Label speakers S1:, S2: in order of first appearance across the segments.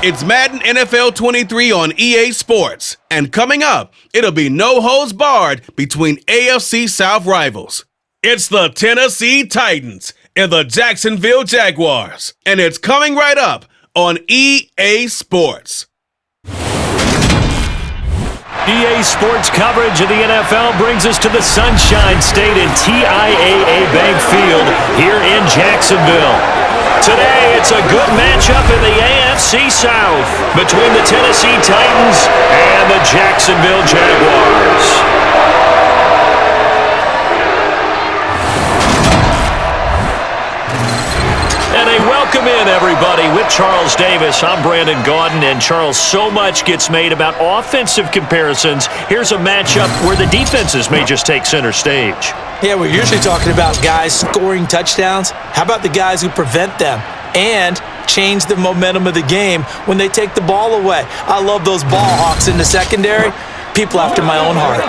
S1: It's Madden NFL 23 on EA Sports. And coming up, it'll be no holds barred between AFC South rivals. It's the Tennessee Titans and the Jacksonville Jaguars. And it's coming right up on EA Sports.
S2: EA Sports coverage of the NFL brings us to the Sunshine State and TIAA Bank Field here in Jacksonville. Today, it's a good matchup in the AFC South between the Tennessee Titans and the Jacksonville Jaguars. And a welcome in, everybody, with Charles Davis. I'm Brandon Gaudin, and Charles, so much gets made about offensive comparisons. Here's a matchup where the defenses may just take center stage.
S3: Yeah, we're usually talking about guys scoring touchdowns. How about the guys who prevent them and change the momentum of the game when they take the ball away? I love those ball hawks in the secondary. People after my own heart.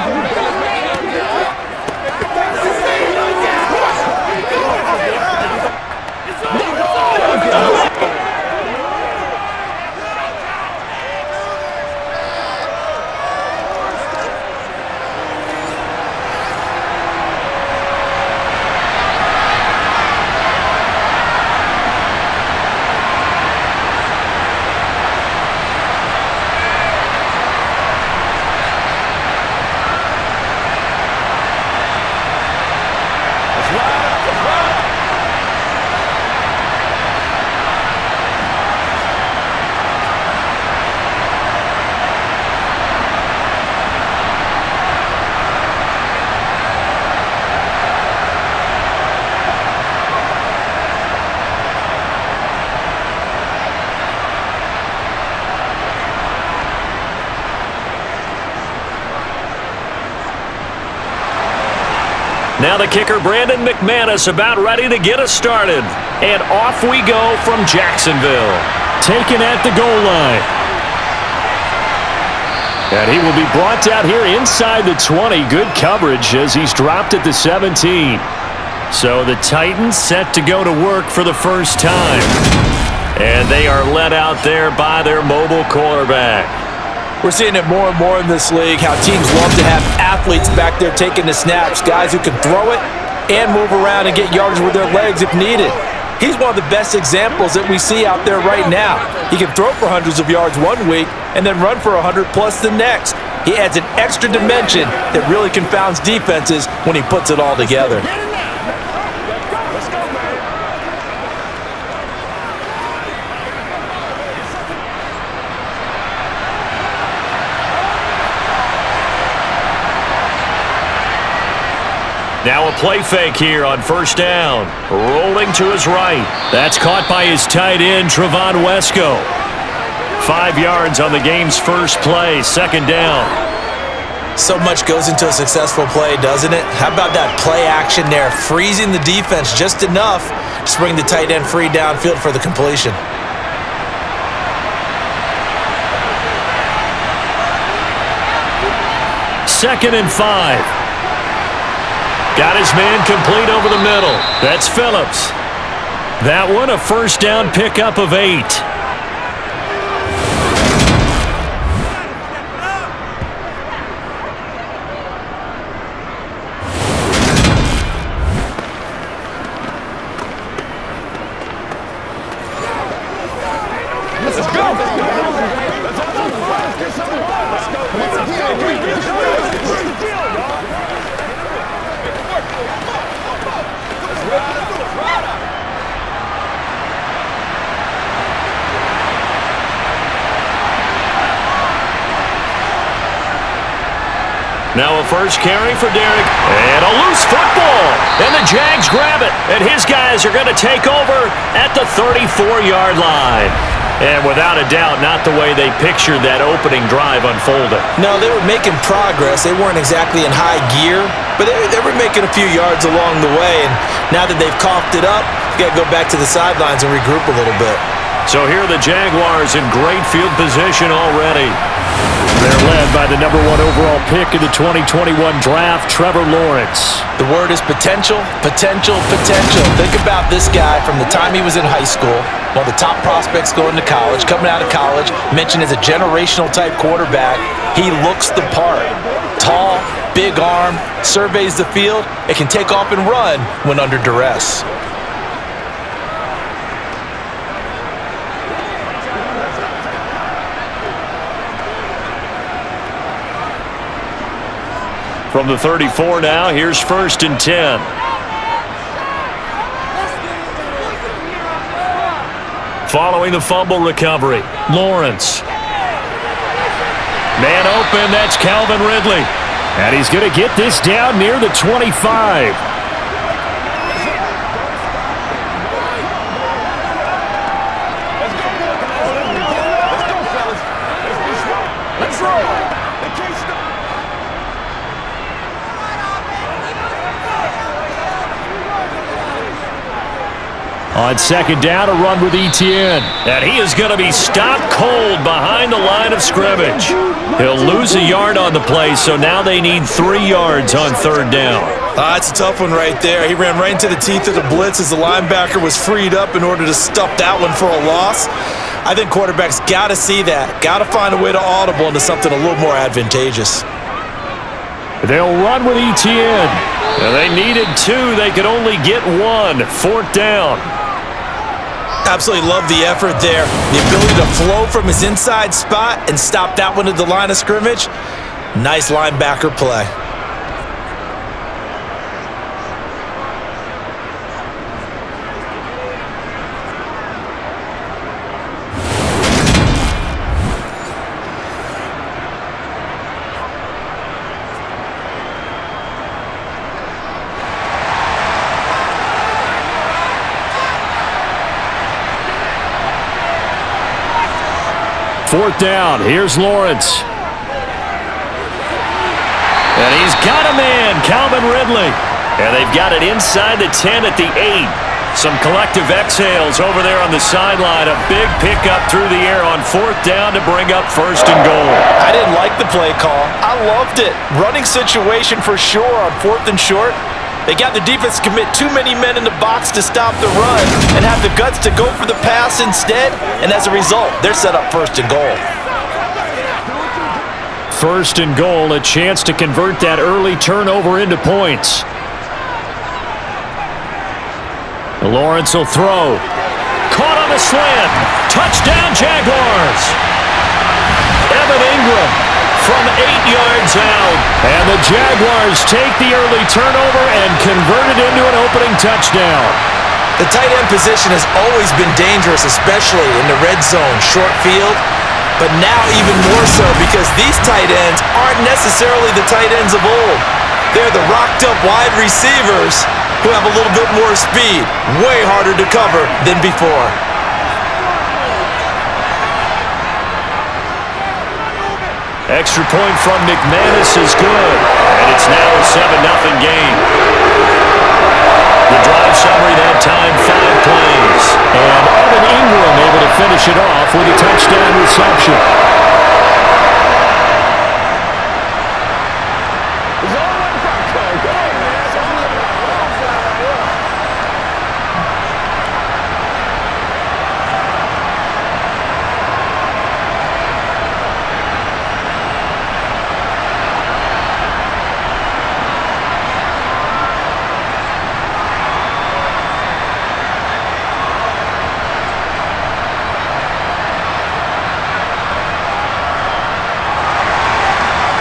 S2: Now the kicker, Brandon McManus, about ready to get us started. And off we go from Jacksonville. Taken at the goal line. And he will be brought down here inside the 20. Good coverage as he's dropped at the 17. So the Titans set to go to work for the first time. And they are led out there by their mobile quarterback.
S3: We're seeing it more and more in this league, how teams love to have athletes back there taking the snaps, guys who can throw it and move around and get yardage with their legs if needed. He's one of the best examples that we see out there right now. He can throw for hundreds of yards one week and then run for 100 plus the next. He adds an extra dimension that really confounds defenses when he puts it all together.
S2: Now a play fake here on first down. Rolling to his right. That's caught by his tight end, Trevon Wesco. 5 yards on the game's first play, second down.
S3: So much goes into a successful play, doesn't it? How about that play action there, freezing the defense just enough to bring the tight end free downfield for the completion.
S2: Second and 5. Got his man complete over the middle. That's Phillips. That one a first down pickup of 8. Now a first carry for Derek. And a loose football. And the Jags grab it. And his guys are going to take over at the 34-yard line. And without a doubt, not the way they pictured that opening drive unfolding.
S3: No, they were making progress. They weren't exactly in high gear, but they were making a few yards along the way. And now that they've coughed it up, you got to go back to the sidelines and regroup a little bit.
S2: So here are the Jaguars in great field position already. They're led by the #1 overall pick in the 2021 draft, Trevor Lawrence.
S3: The word is potential, potential, potential. Think about this guy from the time he was in high school, one of the top prospects going to college, coming out of college, mentioned as a generational type quarterback. He looks the part. Tall, big arm, surveys the field. It can take off and run when under duress.
S2: From the 34 now, here's 1st and 10. Following the fumble recovery, Lawrence. Man open, that's Calvin Ridley. And he's going to get this down near the 25. On 2nd down, a run with Etienne. And he is going to be stopped cold behind the line of scrimmage. He'll lose a yard on the play, so now they need 3 yards on 3rd down.
S3: That's a tough one right there. He ran right into the teeth of the blitz as the linebacker was freed up in order to stuff that one for a loss. I think quarterbacks got to see that. Got to find a way to audible into something a little more advantageous.
S2: They'll run with Etienne. And they needed 2. They could only get 1. 4th down.
S3: Absolutely love the effort there. The ability to flow from his inside spot and stop that one at the line of scrimmage. Nice linebacker play.
S2: Fourth down, here's Lawrence. And he's got a man, Calvin Ridley. And they've got it inside the 10 at the 8. Some collective exhales over there on the sideline. A big pickup through the air on 4th down to bring up 1st and goal.
S3: I didn't like the play call. I loved it. Running situation for sure on 4th and short. They got the defense to commit too many men in the box to stop the run and have the guts to go for the pass instead. And as a result, they're set up 1st and goal.
S2: 1st and goal, a chance to convert that early turnover into points. Lawrence will throw. Caught on the slant. Touchdown, Jaguars. Evan Ingram from 8 yards out. And the Jaguars take the early turnover and convert it into an opening touchdown.
S3: The tight end position has always been dangerous, especially in the red zone, short field. But now even more so because these tight ends aren't necessarily the tight ends of old. They're the rocked-up wide receivers who have a little bit more speed. Way harder to cover than before.
S2: Extra point from McManus is good. And it's now a 7-0 game. The drive summary that time, 5 plays. And Evan Ingram able to finish it off with a touchdown reception.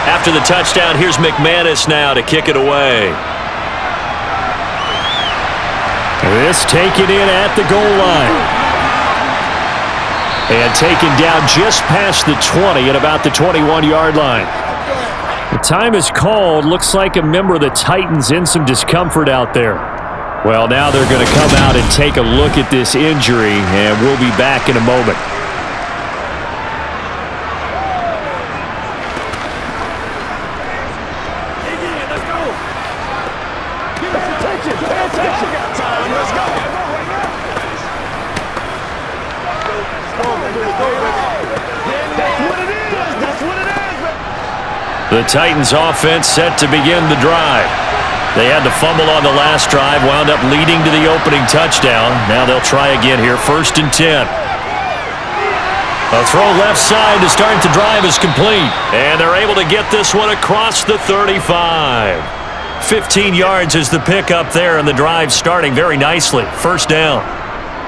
S2: After the touchdown, here's McManus now to kick it away. This taken in at the goal line. And taken down just past the 20 at about the 21-yard line. The time is called. Looks like a member of the Titans in some discomfort out there. Well, now they're going to come out and take a look at this injury, and we'll be back in a moment. The Titans offense set to begin the drive. They had to fumble on the last drive, wound up leading to the opening touchdown. Now they'll try again here, 1st and 10. A throw left side to start the drive is complete. And they're able to get this one across the 35. 15 yards is the pickup there, and the drive starting very nicely. 1st down.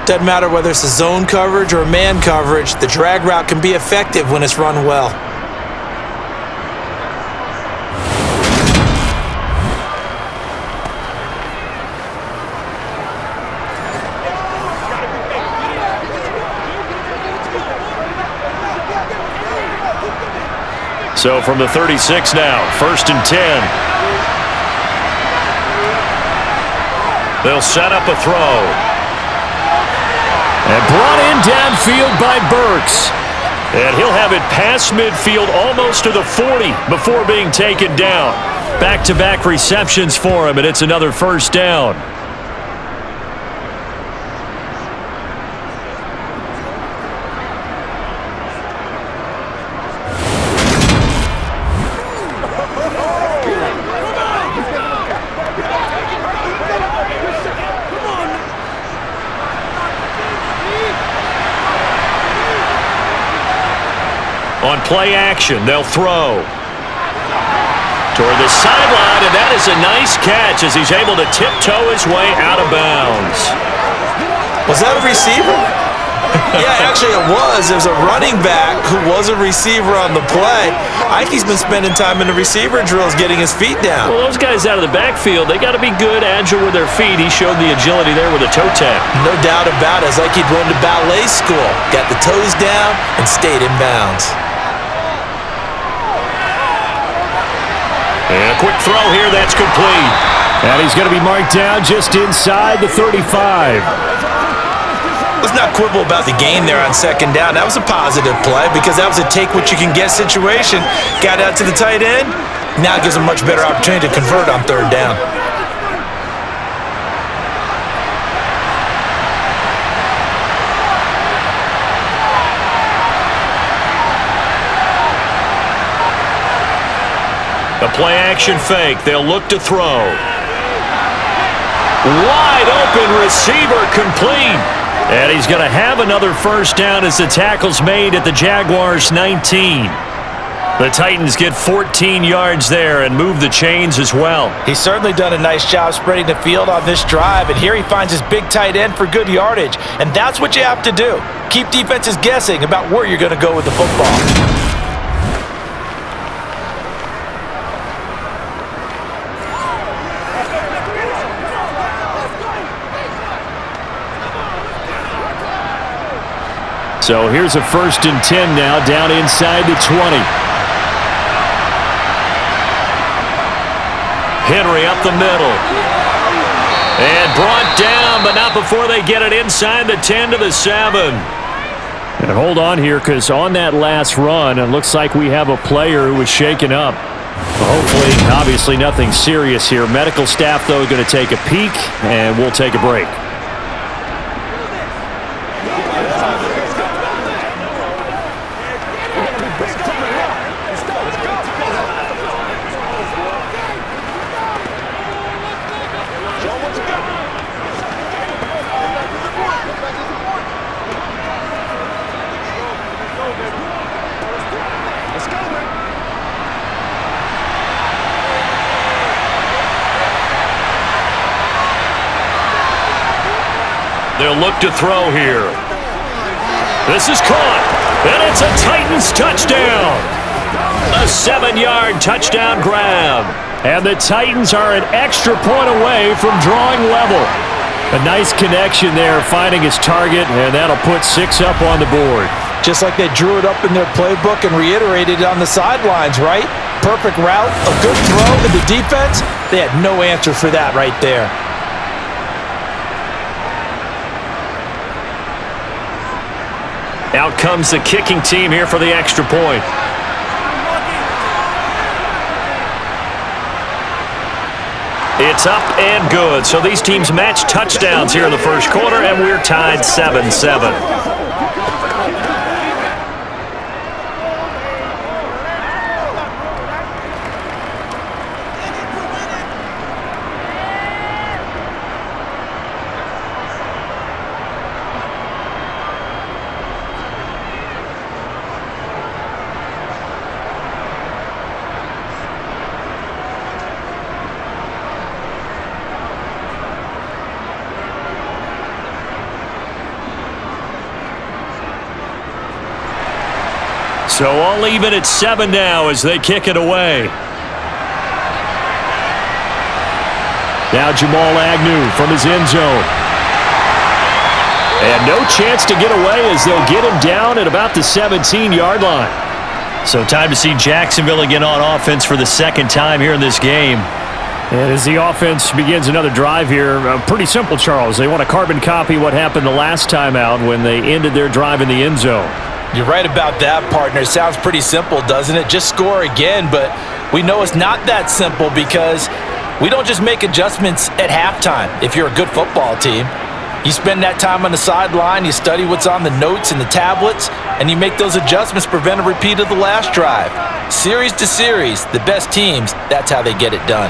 S3: Doesn't matter whether it's a zone coverage or man coverage, the drag route can be effective when it's run well.
S2: So from the 36 now, 1st and 10. They'll set up a throw. And brought in downfield by Burks. And he'll have it past midfield almost to the 40 before being taken down. Back-to-back receptions for him, and it's another 1st down. On play action, they'll throw toward the sideline, and that is a nice catch as he's able to tiptoe his way out of bounds.
S3: Was that a receiver? Yeah, actually it was. There's a running back who was a receiver on the play. Ike's been spending time in the receiver drills getting his feet down.
S2: Well, those guys out of the backfield, they got to be good, agile with their feet. He showed the agility there with a toe tap.
S3: No doubt about it. It's like he'd run to ballet school. Got the toes down and stayed in bounds.
S2: And a quick throw here, that's complete. And he's going to be marked down just inside the 35.
S3: Let's not quibble about the gain there on 2nd down. That was a positive play because that was a take-what-you-can-get situation. Got out to the tight end. Now it gives him a much better opportunity to convert on 3rd down.
S2: The play-action fake. They'll look to throw. Wide open receiver complete. And he's going to have another 1st down as the tackle's made at the Jaguars' 19. The Titans get 14 yards there and move the chains as well.
S3: He's certainly done a nice job spreading the field on this drive, and here he finds his big tight end for good yardage. And that's what you have to do. Keep defenses guessing about where you're going to go with the football.
S2: So here's a 1st and 10 now, down inside the 20. Henry up the middle. And brought down, but not before they get it inside the 10 to the 7. And hold on here, because on that last run, it looks like we have a player who was shaken up. Hopefully, obviously nothing serious here. Medical staff, though, going to take a peek, and we'll take a break. They'll look to throw here. This is caught, and it's a Titans touchdown. A 7-yard touchdown grab. And the Titans are an extra point away from drawing level. A nice connection there, finding his target, and that'll put 6 up on the board.
S3: Just like they drew it up in their playbook and reiterated it on the sidelines, right? Perfect route, a good throw, and the defense, they had no answer for that right there.
S2: Out comes the kicking team here for the extra point. It's up and good. So these teams match touchdowns here in the first quarter, and we're tied 7-7. So all even at 7 now as they kick it away. Now Jamal Agnew from his end zone. And no chance to get away as they'll get him down at about the 17-yard line. So time to see Jacksonville again on offense for the second time here in this game.
S4: And as the offense begins another drive here, pretty simple, Charles. They want to carbon copy what happened the last time out when they ended their drive in the end zone.
S3: You're right about that, partner. It sounds pretty simple, doesn't it? Just score again, but we know it's not that simple because we don't just make adjustments at halftime if you're a good football team. You spend that time on the sideline, you study what's on the notes and the tablets, and you make those adjustments to prevent a repeat of the last drive. Series to series, the best teams, that's how they get it done.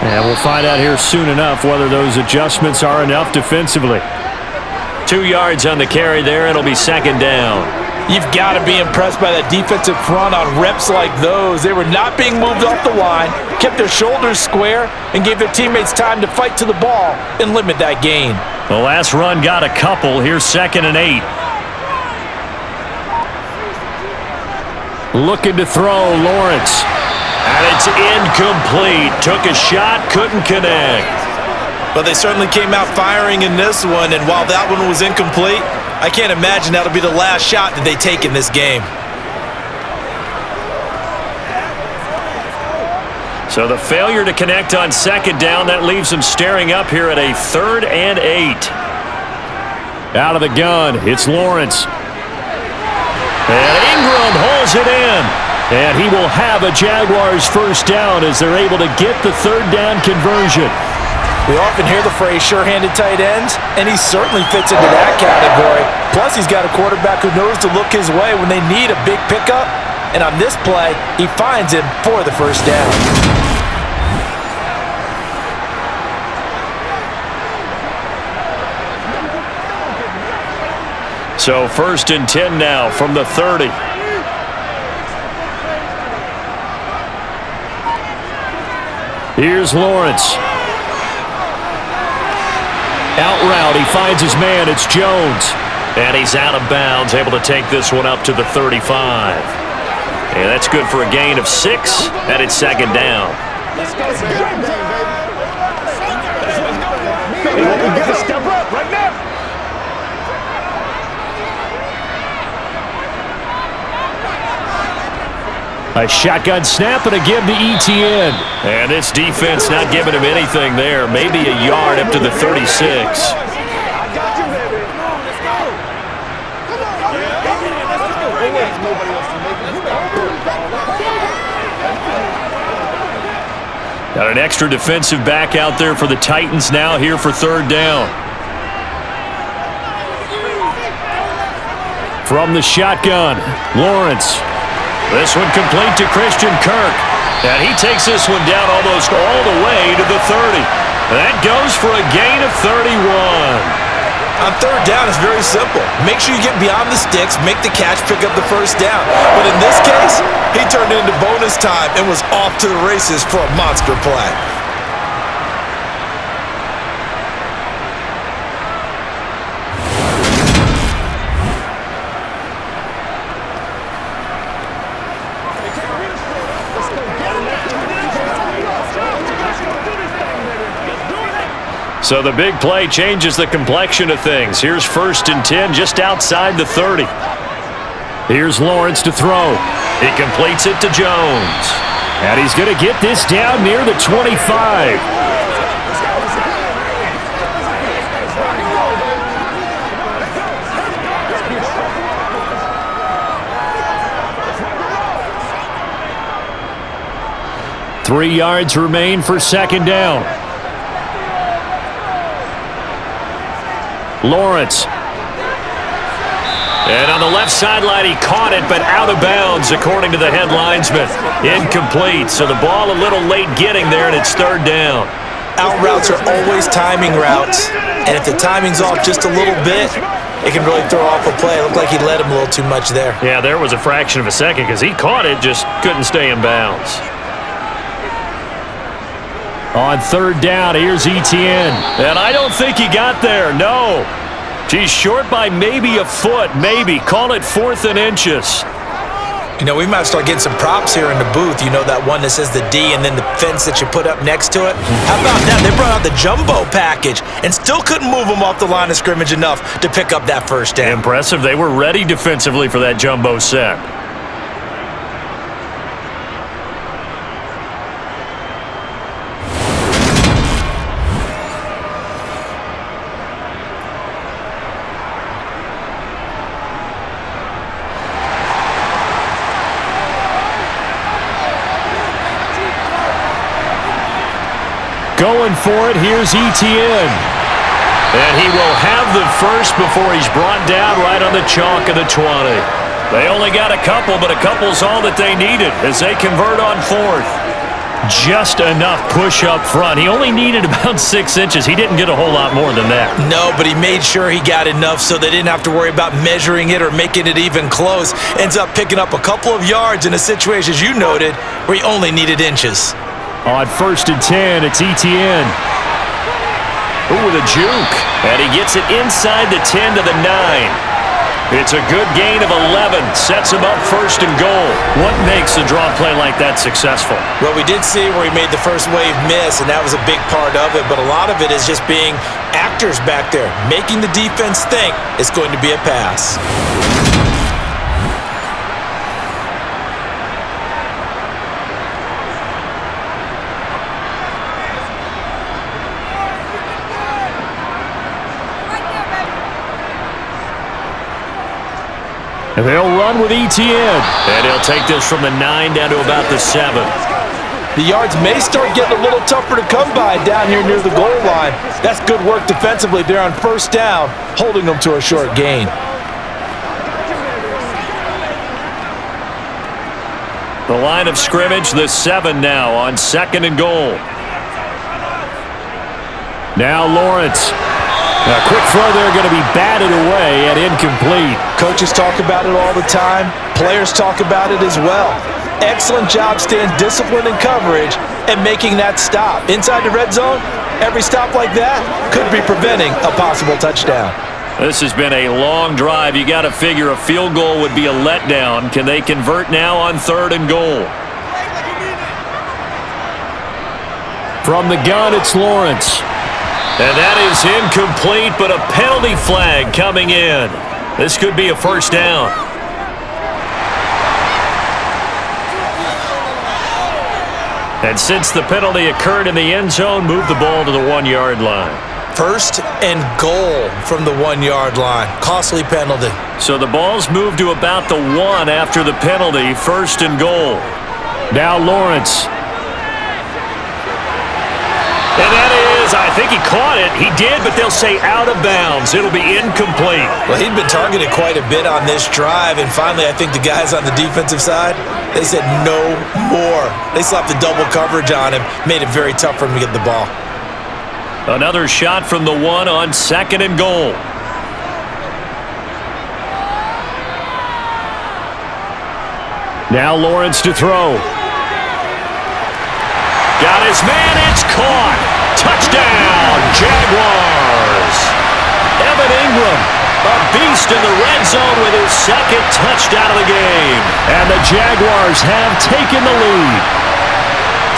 S4: And we'll find out here soon enough whether those adjustments are enough defensively.
S2: 2 yards on the carry there. It'll be second down.
S3: You've got to be impressed by that defensive front on reps like those. They were not being moved off the line, kept their shoulders square, and gave their teammates time to fight to the ball and limit that gain.
S2: The last run got a couple. Here's 2nd and 8.
S4: Looking to throw, Lawrence.
S2: And it's incomplete. Took a shot, couldn't connect.
S3: But they certainly came out firing in this one, and while that one was incomplete, I can't imagine that'll be the last shot that they take in this game.
S2: So the failure to connect on second down, that leaves them staring up here at a 3rd and 8.
S4: Out of the gun, it's Lawrence.
S2: And Ingram holds it in.
S4: And he will have a Jaguars first down as they're able to get the 3rd down conversion.
S3: We often hear the phrase sure-handed tight ends, and he certainly fits into that category. Plus, he's got a quarterback who knows to look his way when they need a big pickup. And on this play, he finds him for the first down.
S2: So 1st and 10 now from the 30.
S4: Here's Lawrence. Out route, he finds his man. It's Jones.
S2: And he's out of bounds, able to take this one up to the 35. And that's good for a gain of 6, and it's 2nd down.
S5: Let's go. Get a step up right now.
S4: A shotgun snap and a give to ETN.
S2: And this defense not giving him anything there. Maybe a yard up to the 36. Got an extra defensive back out there for the Titans now here for 3rd down.
S4: From the shotgun, Lawrence.
S2: This one complete to Christian Kirk. And he takes this one down almost all the way to the 30. That goes for a gain of 31.
S3: On 3rd down, it's very simple. Make sure you get beyond the sticks, make the catch, pick up the first down. But in this case, he turned it into bonus time and was off to the races for a monster play.
S2: So the big play changes the complexion of things. Here's 1st and 10 just outside the 30.
S4: Here's Lawrence to throw.
S2: He completes it to Jones.
S4: And he's going to get this down near the 25. Three yards remain for 2nd down. Lawrence.
S2: And on the left sideline, he caught it, but out of bounds, according to the head linesman. Incomplete, so the ball a little late getting there, and it's 3rd down.
S3: Out routes are always timing routes, and if the timing's off just a little bit, it can really throw off a play. It looked like he let him a little too much there.
S2: Yeah, there was a fraction of a second because he caught it, just couldn't stay in bounds.
S4: On 3rd down, here's ETN.
S2: And I don't think he got there, no. He's short by maybe a foot, maybe. Call it 4th and inches.
S3: You know, we might start getting some props here in the booth. You know, that one that says the D and then the fence that you put up next to it? How about that? They brought out the jumbo package and still couldn't move them off the line of scrimmage enough to pick up that first down.
S4: Impressive. They were ready defensively for that jumbo set. Going for it, here's Etienne. And he will have the first before he's brought down right on the chalk of the 20. They only got a couple, but a couple's all that they needed as they convert on fourth. Just enough push up front. He only needed about 6 inches. He didn't get a whole lot more than that.
S3: No, but he made sure he got enough so they didn't have to worry about measuring it or making it even close. Ends up picking up a couple of yards in a situation, as you noted, where he only needed inches.
S4: On 1st and 10, it's Etienne. Ooh, with a juke. And he gets it inside the 10 to the 9. It's a good gain of 11. Sets him up 1st and goal. What makes a draw play like that successful?
S3: Well, we did see where he made the first wave miss, and that was a big part of it. But a lot of it is just being actors back there, making the defense think it's going to be a pass.
S4: And they'll run with Etienne. And he'll take this from the 9 down to about the 7.
S3: The yards may start getting a little tougher to come by down here near the goal line. That's good work defensively there on 1st down, holding them to a short gain.
S4: The line of scrimmage, the 7 now on 2nd and goal. Now Lawrence. A quick throw there, going to be batted away and incomplete.
S3: Coaches talk about it all the time. Players talk about it as well. Excellent job staying disciplined in coverage and making that stop. Inside the red zone, every stop like that could be preventing a possible touchdown.
S4: This has been a long drive. You got to figure a field goal would be a letdown. Can they convert now on 3rd and goal? From the gun, it's Lawrence. And that is incomplete, but a penalty flag coming in. This could be a 1st down. And since the penalty occurred in the end zone, move the ball to the 1-yard line.
S3: 1st and goal from the 1-yard line. Costly penalty.
S4: So the ball's moved to about the 1 after the penalty. 1st and goal. Now Lawrence. And that is, I think he caught it. He did, but they'll say out of bounds. It'll be incomplete.
S3: Well, he'd been targeted quite a bit on this drive, and finally I think the guys on the defensive side, they said no more. They slapped the double coverage on him, made it very tough for him to get the ball.
S4: Another shot from the 1 on 2nd and goal. Now Lawrence to throw. Got his man, it's caught. Touchdown, Jaguars. Evan Ingram, a beast in the red zone with his 2nd touchdown of the game. And the Jaguars have taken the lead.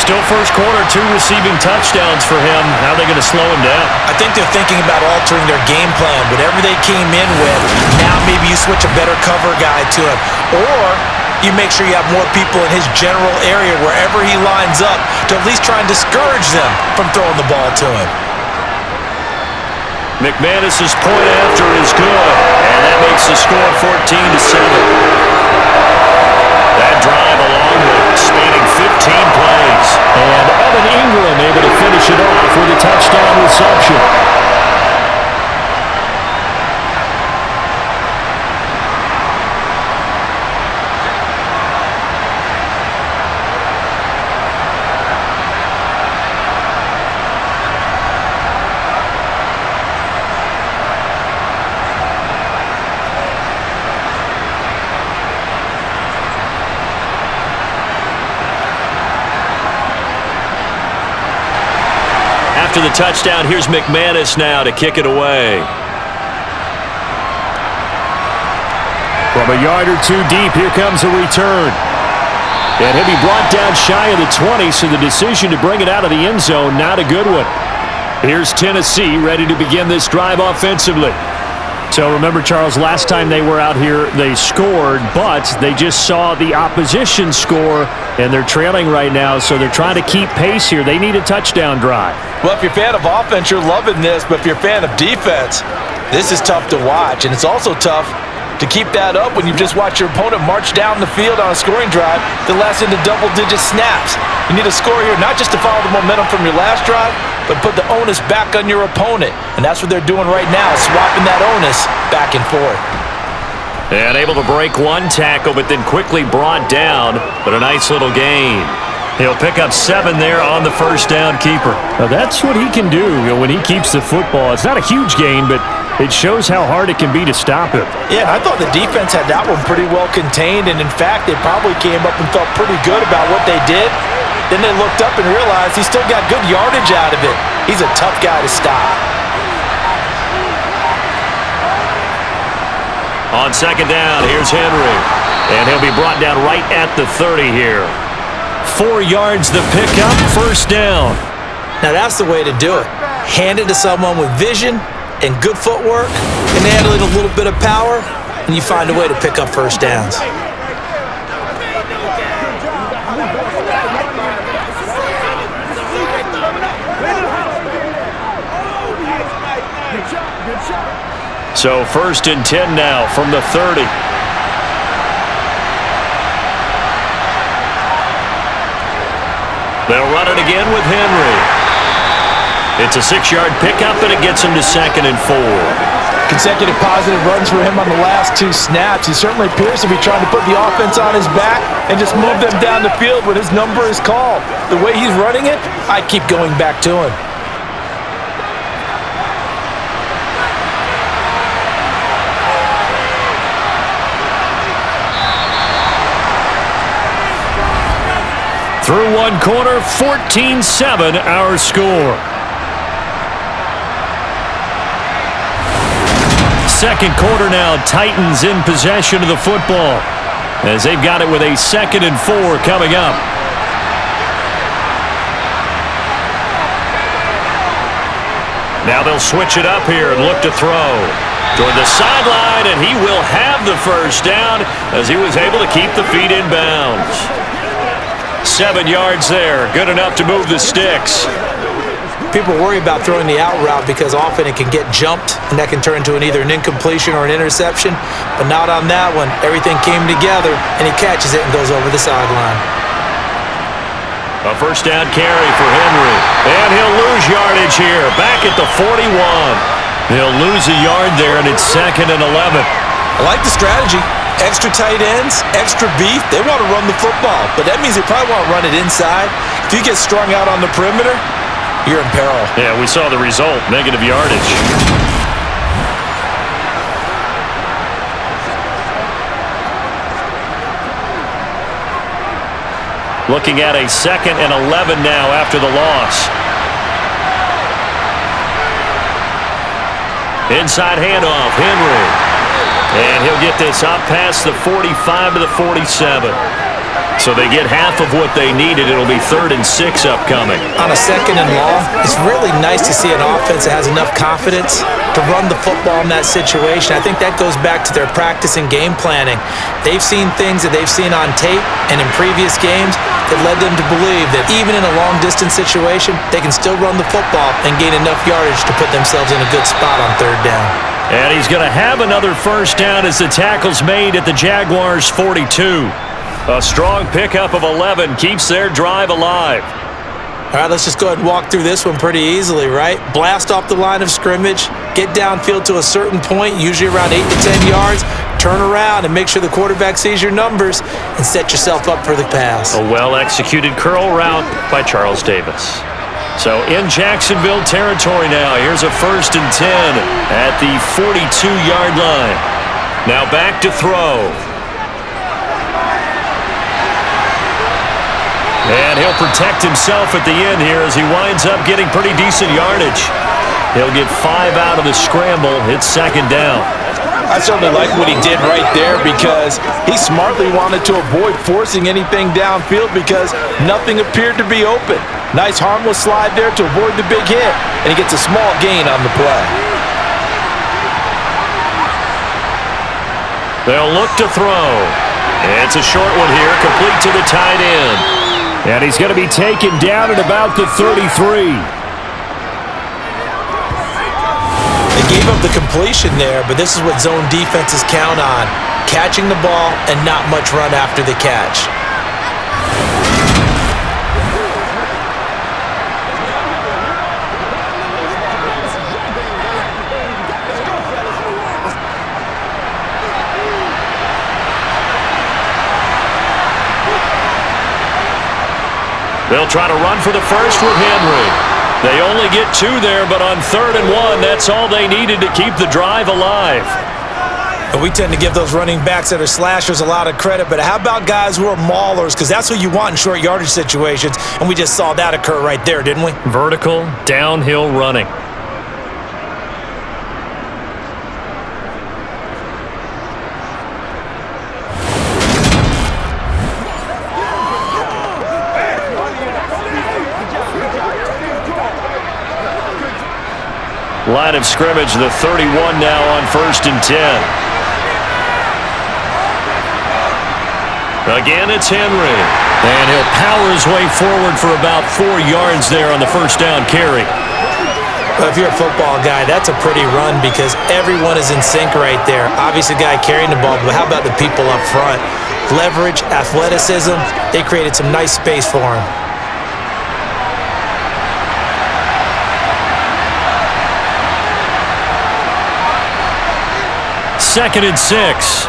S4: Still first quarter, 2 receiving touchdowns for him. How are they going to slow him down?
S3: I think they're thinking about altering their game plan. Whatever they came in with, now maybe you switch a better cover guy to him. Or you make sure you have more people in his general area wherever he lines up to at least try and discourage them from throwing the ball to him.
S4: McManus's point after is good, and that makes the score 14-7. That drive along with spanning 15 plays. And Evan Ingram able to finish it off with a touchdown reception. After the touchdown, here's McManus now to kick it away.
S2: From a yard or two deep, here comes a return. And he'll be brought down shy of the 20, so the decision to bring it out of the end zone, not a good one. Here's Tennessee ready to begin this drive offensively. So remember, Charles, last time they were out here, they scored, but they just saw the opposition score, and they're trailing right now, so they're trying to keep pace here. They need a touchdown drive.
S3: Well, if you're a fan of offense, you're loving this, but if you're a fan of defense, this is tough to watch, and it's also tough to keep that up when you just watch your opponent march down the field on a scoring drive that lasts into double-digit snaps. You need a score here not just to follow the momentum from your last drive, but put the onus back on your opponent. And that's what they're doing right now, swapping that onus back and forth.
S2: And able to break one tackle, but then quickly brought down, but a nice little gain. He'll pick up 7 there on the first down keeper. Now that's what he can do when he keeps the football. It's not a huge gain, but it shows how hard it can be to stop him.
S3: Yeah, I thought the defense had that one pretty well contained, and in fact, they probably came up and felt pretty good about what they did. Then they looked up and realized he still got good yardage out of it. He's a tough guy to stop.
S2: On second down, here's Henry. And he'll be brought down right at the 30 here. 4 yards the pickup, first down.
S3: Now that's the way to do it. Hand it to someone with vision and good footwork, and add in a little bit of power, and you find a way to pick up first downs.
S2: So 1st and 10 now from the 30. They'll run it again with Henry. It's a 6-yard pickup, and it gets him to 2nd and 4.
S3: Consecutive positive runs for him on the last 2 snaps. He certainly appears to be trying to put the offense on his back and just move them down the field when his number is called. The way he's running it, I keep going back to him.
S2: Through one quarter, 14-7 our score. Second quarter now, Titans in possession of the football as they've got it with a 2nd and 4 coming up. Now they'll switch it up here and look to throw. Toward the sideline, and he will have the first down as he was able to keep the feet in bounds. 7 yards there, good enough to move the sticks.
S3: People worry about throwing the out route because often it can get jumped, and that can turn into either an incompletion or an interception. But not on that one. Everything came together, and he catches it and goes over the sideline.
S2: A first down carry for Henry. And he'll lose yardage here, back at the 41. He'll lose a yard there, and it's 2nd and 11.
S3: I like the strategy. Extra tight ends, extra beef. They want to run the football, but that means they probably want to run it inside. If you get strung out on the perimeter, you're in peril.
S2: Yeah, we saw the result, negative yardage. Looking at a 2nd and 11 now after the loss. Inside handoff, Henry. And he'll get this up past the 45 to the 47. So they get half of what they needed. It'll be 3rd and 6 upcoming.
S3: On a 2nd and long, it's really nice to see an offense that has enough confidence to run the football in that situation. I think that goes back to their practice and game planning. They've seen things that they've seen on tape and in previous games that led them to believe that even in a long-distance situation, they can still run the football and gain enough yardage to put themselves in a good spot on 3rd down.
S2: And he's going to have another first down as the tackle's made at the Jaguars' 42. A strong pickup of 11 keeps their drive alive.
S3: All right, let's just go ahead and walk through this one pretty easily, right? Blast off the line of scrimmage, get downfield to a certain point, usually around 8 to 10 yards, turn around and make sure the quarterback sees your numbers and set yourself up for the pass.
S2: A well-executed curl route by Charles Davis. So in Jacksonville territory now, here's a 1st and 10 at the 42-yard line. Now back to throw. And he'll protect himself at the end here as he winds up getting pretty decent yardage. He'll get 5 out of the scramble. It's 2nd down.
S3: I certainly like what he did right there because he smartly wanted to avoid forcing anything downfield because nothing appeared to be open. Nice harmless slide there to avoid the big hit, and he gets a small gain on the play.
S2: They'll look to throw. It's a short one here, complete to the tight end.
S4: And he's going to be taken down at about the 33.
S3: They gave up the completion there, but this is what zone defenses count on. Catching the ball and not much run after the catch.
S2: They'll try to run for the first with Henry. They only get 2 there, but on 3rd and 1, that's all they needed to keep the drive alive.
S3: And we tend to give those running backs that are slashers a lot of credit, but how about guys who are maulers? Because that's what you want in short yardage situations, and we just saw that occur right there, didn't we?
S2: Vertical, downhill running. Line of scrimmage, the 31 now on 1st and 10. Again, it's Henry. And he'll power his way forward for about 4 yards there on the first down carry.
S3: Well, if you're a football guy, that's a pretty run because everyone is in sync right there. Obviously, the guy carrying the ball, but how about the people up front? Leverage, athleticism, they created some nice space for him.
S2: 2nd and 6.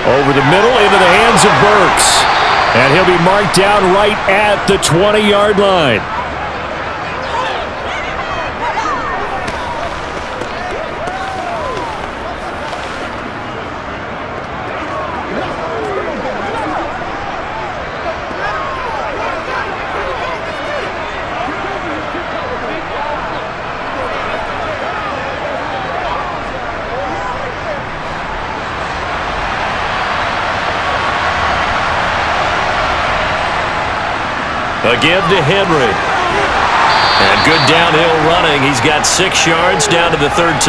S2: Over the middle into the hands of Burks.
S4: And he'll be marked down right at the 20-yard line.
S2: Again to Henry. And good downhill running. He's got 6 yards down to the 13.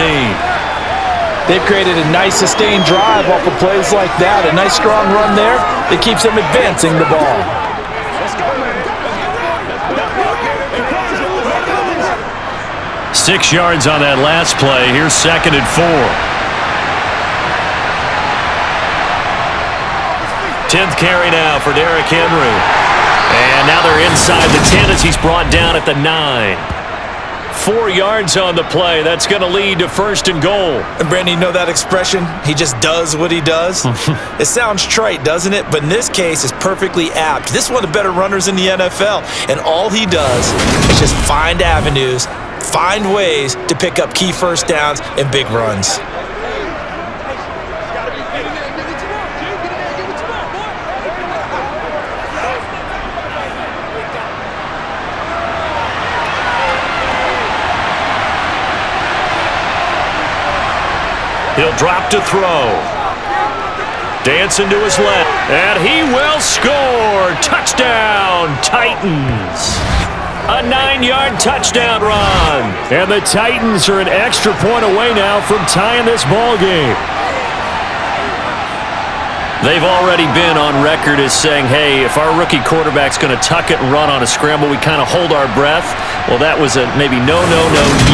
S3: They've created a nice sustained drive off of plays like that. A nice strong run there that keeps them advancing the ball.
S2: Six yards on that last play. Here's 2nd and 4. 10th carry now for Derrick Henry. And now they're inside the 10 as he's brought down at the 9. 4 yards on the play. That's going to lead to 1st and goal.
S3: And Brandon, you know that expression? He just does what he does. It sounds trite, doesn't it? But in this case, it's perfectly apt. This is one of the better runners in the NFL. And all he does is just find avenues, find ways to pick up key first downs and big runs.
S2: He'll drop to throw. Dancing to his left. And he will score. Touchdown, Titans. A 9-yard touchdown run.
S4: And the Titans are an extra point away now from tying this ball game.
S2: They've already been on record as saying, hey, if our rookie quarterback's going to tuck it and run on a scramble, we kind of hold our breath. Well, that was a maybe no,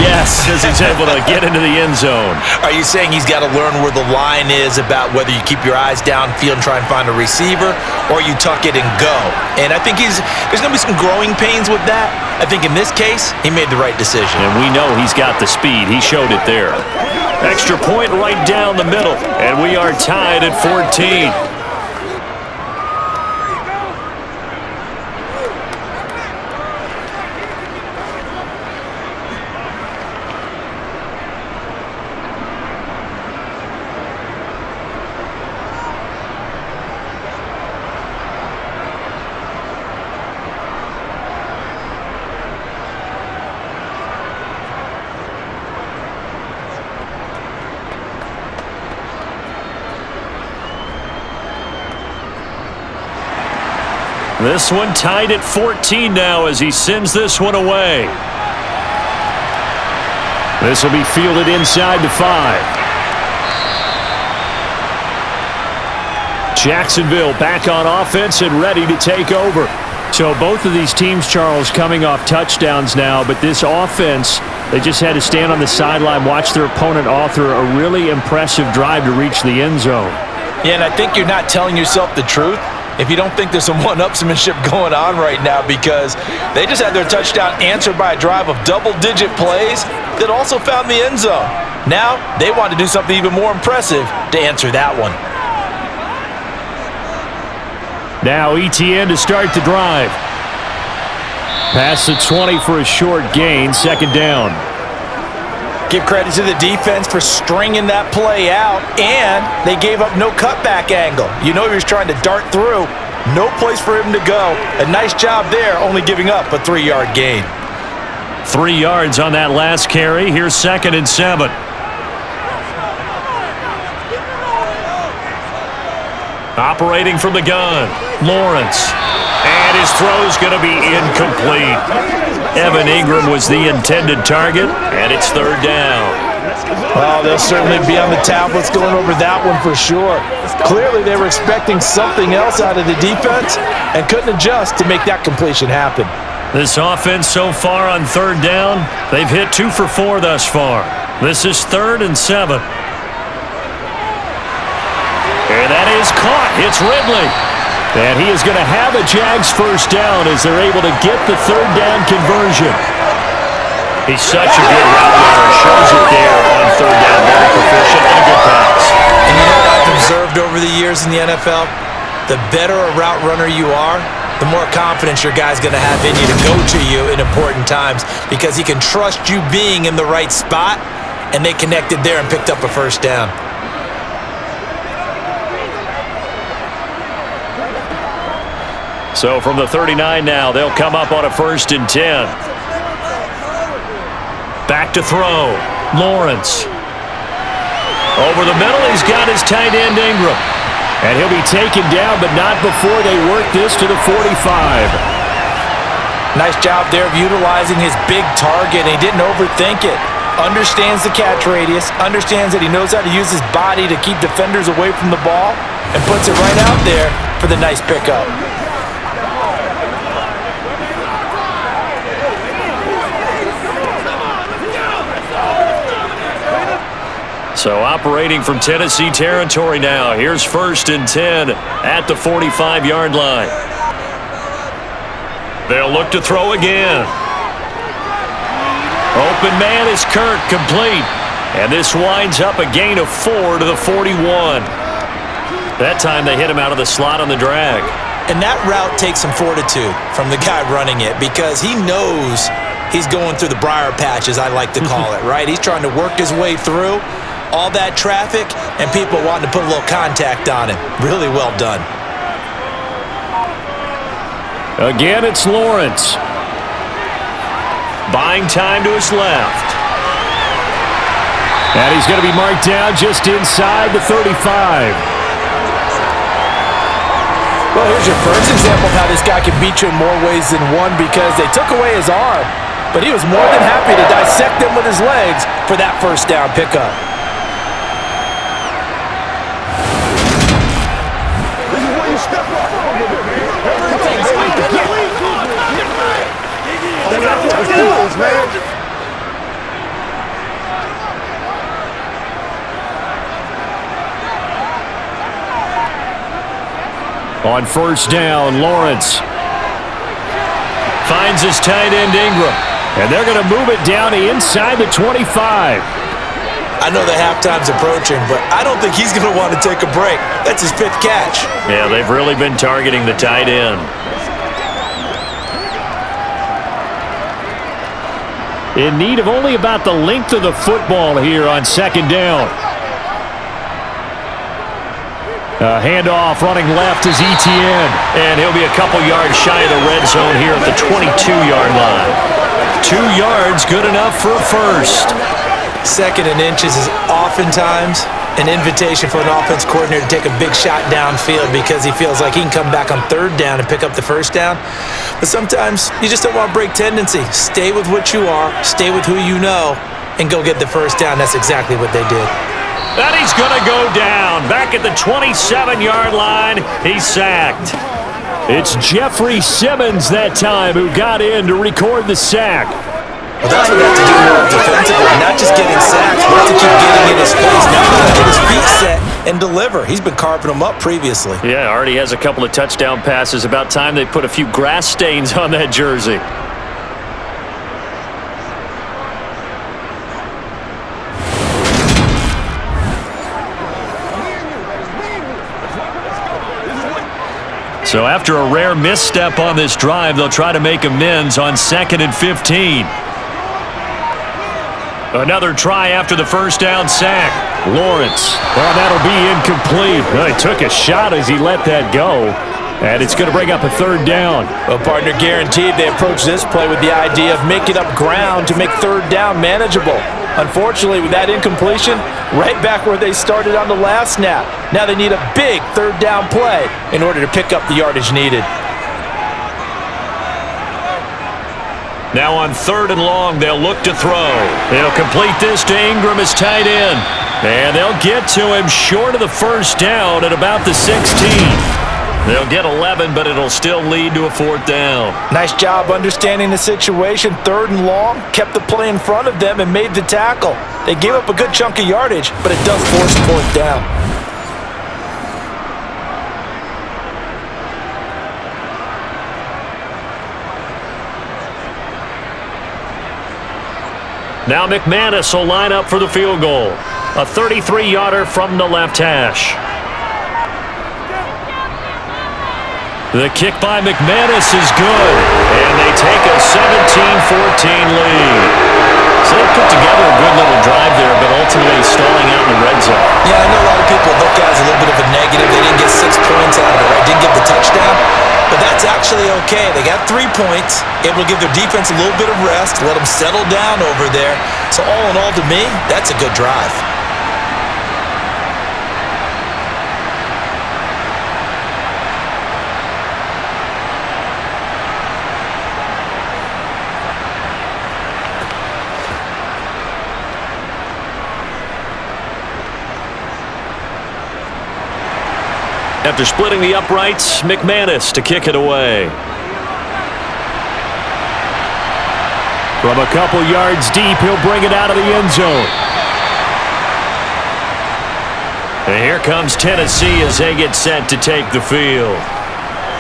S2: yes, as he's able to get into the end zone.
S3: Are you saying he's got to learn where the line is about whether you keep your eyes downfield and try and find a receiver or you tuck it and go? And I think there's going to be some growing pains with that. I think in this case, he made the right decision.
S2: And we know he's got the speed. He showed it there. Extra point right down the middle. And we are tied at 14. This one tied at 14 now as he sends this one away. This will be fielded inside the 5. Jacksonville back on offense and ready to take over.
S4: So both of these teams, Charles, coming off touchdowns now, but this offense, they just had to stand on the sideline, watch their opponent author a really impressive drive to reach the end zone.
S3: Yeah, and I think you're not telling yourself the truth if you don't think there's some one-upsmanship going on right now, because they just had their touchdown answered by a drive of double-digit plays that also found the end zone. Now they want to do something even more impressive to answer that one.
S4: Now ETN to start the drive. Past the 20 for a short gain, second down.
S3: Give credit to the defense for stringing that play out, and they gave up no cutback angle. You know he was trying to dart through. No place for him to go. A nice job there, only giving up a 3-yard gain.
S2: 3 yards on that last carry. Here's 2nd and 7. Operating from the gun, Lawrence. And his throw's going to be incomplete. Evan Ingram was the intended target, and it's 3rd down.
S3: Well, they'll certainly be on the tablets going over that one for sure. Clearly, they were expecting something else out of the defense and couldn't adjust to make that completion happen.
S2: This offense so far on 3rd down, they've hit 2 for 4 thus far. This is 3rd and 7. And that is caught. It's Ridley.
S4: And he is going to have a Jags first down as they're able to get the 3rd down conversion.
S2: He's such a good route runner. Shows it there on 3rd down. Very proficient and a good pass.
S3: And you know what I've observed over the years in the NFL? The better a route runner you are, the more confidence your guy's going to have in you to go to you in important times, because he can trust you being in the right spot, and they connected there and picked up a first down.
S2: So from the 39 now, they'll come up on a 1st and 10. Back to throw. Lawrence. Over the middle, he's got his tight end Ingram.
S4: And he'll be taken down, but not before they work this to the 45.
S3: Nice job there of utilizing his big target. He didn't overthink it. Understands the catch radius. Understands that he knows how to use his body to keep defenders away from the ball. And puts it right out there for the nice pickup.
S2: So operating from Tennessee territory now. Here's 1st and 10 at the 45-yard line. They'll look to throw again. Open man is Kirk, complete. And this winds up a gain of 4 to the 41. That time they hit him out of the slot on the drag.
S3: And that route takes some fortitude from the guy running it, because he knows he's going through the briar patch, as I like to call it, right? He's trying to work his way through all that traffic and people wanting to put a little contact on him. Really well done.
S2: Again, it's Lawrence. Buying time to his left.
S4: And he's going to be marked down just inside the 35.
S3: Well, here's your first example of how this guy can beat you in more ways than one, because they took away his arm, but he was more than happy to dissect him with his legs for that first down pickup.
S4: On 1st down, Lawrence
S2: finds his tight end Ingram.
S4: And they're going to move it down to inside the 25.
S3: I know the halftime's approaching, but I don't think he's going to want to take a break. That's his 5th catch.
S2: Yeah, they've really been targeting the tight end.
S4: In need of only about the length of the football here on 2nd down. Handoff running left is ETN.
S2: And he'll be a couple yards shy of the red zone here at the 22-yard line. 2 yards, good enough for a first.
S3: 2nd and inches is oftentimes an invitation for an offense coordinator to take a big shot downfield because he feels like he can come back on third down and pick up the first down. But sometimes you just don't want to break tendency. Stay with what you are, stay with who you know, and go get the first down. That's exactly what they did.
S2: And he's going to go down. Back at the 27-yard line, he's sacked. It's Jeffrey Simmons that time who got in to record the sack.
S3: Well, that's what they have to do more defensively, not just getting sacks, but to keep getting in his face. Now he's got to get his feet set and deliver. He's been carving them up previously.
S2: Yeah, already has a couple of touchdown passes. About time they put a few grass stains on that jersey. So after a rare misstep on this drive, they'll try to make amends on 2nd and 15. Another try after the first down sack. Lawrence. Well, that'll be incomplete. Well, he took a shot as he let that go. And it's going to bring up a third down.
S3: Well, partner, guaranteed they approach this play with the idea of making up ground to make third down manageable. Unfortunately, with that incompletion, right back where they started on the last snap. Now they need a big third down play in order to pick up the yardage needed.
S2: Now on 3rd and long, they'll look to throw. They'll complete this to Ingram as tight end. And they'll get to him short of the first down at about the 16. They'll get 11, but it'll still lead to a 4th down.
S3: Nice job understanding the situation. 3rd and long, kept the play in front of them and made the tackle. They gave up a good chunk of yardage, but it does force a 4th down.
S2: Now McManus will line up for the field goal. A 33-yarder from the left hash. The kick by McManus is good, and they take a 17-14 lead. So they put together a good little drive there, but ultimately stalling out in the red zone.
S3: Yeah, I know a lot of people look at it as a little bit of a negative. They didn't get 6 points out of it, right? Didn't get the touchdown. But that's actually okay. They got 3 points, able to give their defense a little bit of rest, let them settle down over there. So all in all, to me, that's a good drive.
S2: After splitting the uprights, McManus to kick it away. From a couple yards deep, he'll bring it out of the end zone. And here comes Tennessee as they get set to take the field.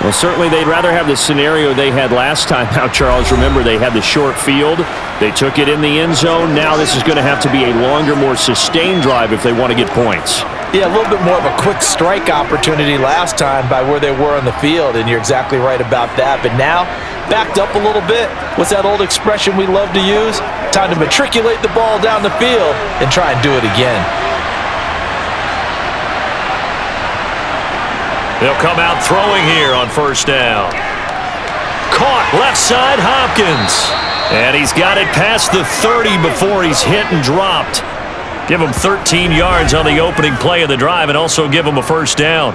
S4: Well, certainly they'd rather have the scenario they had last time out, Charles. Remember, they had the short field. They took it in the end zone. Now this is going to have to be a longer, more sustained drive if they want to get points.
S3: Yeah, a little bit more of a quick strike opportunity last time by where they were on the field, and you're exactly right about that. But now, backed up a little bit. What's that old expression we love to use? Time to matriculate the ball down the field and try and do it again.
S2: They'll come out throwing here on first down. Caught left side, Hopkins. And he's got it past the 30 before he's hit and dropped. Give him 13 yards on the opening play of the drive and also give him a first down.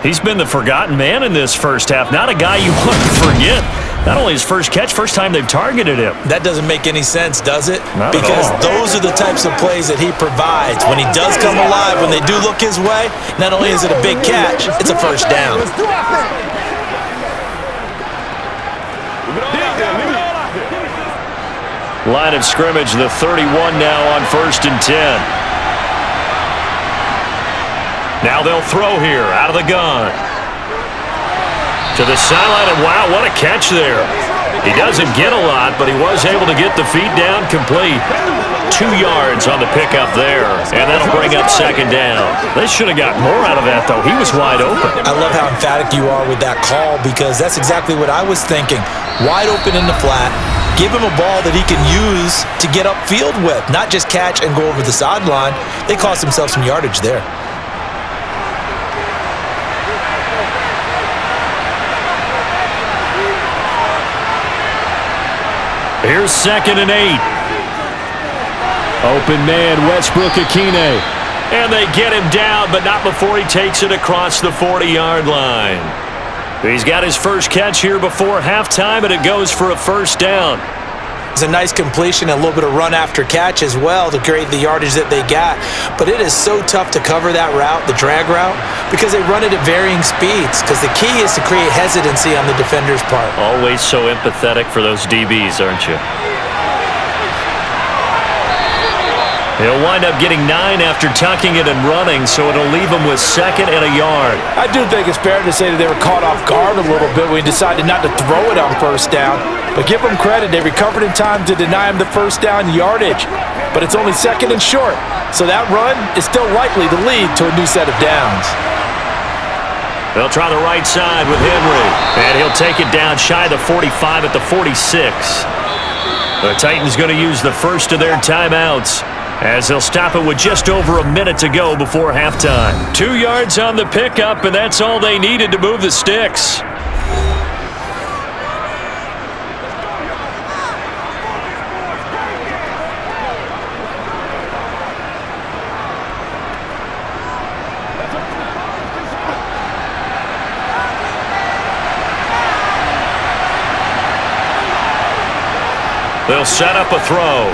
S2: He's been the forgotten man in this first half. Not a guy you want to forget. Not only his first catch, first time they've targeted him.
S3: That doesn't make any sense, does it?
S2: Not
S3: because
S2: at all.
S3: those are the types of plays that he provides. When he does come alive, when they do look his way, not only is it a big catch, it's a first down.
S2: Line of scrimmage, the 31 now on 1st and 10. Now they'll throw here out of the gun. To the sideline, and wow, what a catch there. He doesn't get a lot, but he was able to get the feet down complete. 2 yards on the pickup there, and that'll bring up 2nd down. They should have got more out of that, though. He was wide open.
S3: I love how emphatic you are with that call because that's exactly what I was thinking. Wide open in the flat. Give him a ball that he can use to get upfield with, not just catch and go over the sideline. They cost themselves some yardage there.
S2: Here's 2nd and 8.
S4: Open man, Westbrook-Akine.
S2: And they get him down, but not before he takes it across the 40-yard line. He's got his first catch here before halftime, and it goes for a first down.
S3: It's a nice completion and a little bit of run after catch as well to create the yardage that they got. But it is so tough to cover that route, the drag route, because they run it at varying speeds. Because the key is to create hesitancy on the defender's part.
S2: Always so empathetic for those DBs, aren't you? He'll wind up getting 9 after tucking it and running, so it'll leave him with 2nd and a yard.
S3: I do think it's fair to say that they were caught off guard a little bit when he decided not to throw it on first down. But give them credit, they recovered in time to deny him the first down yardage. But it's only 2nd and short, so that run is still likely to lead to a new set of downs.
S2: They'll try the right side with Henry, and he'll take it down shy of the 45 at the 46. The Titans going to use the first of their timeouts, as they'll stop it with just over a minute to go before halftime. 2 yards on the pickup, and that's all they needed to move the sticks. They'll set up a throw.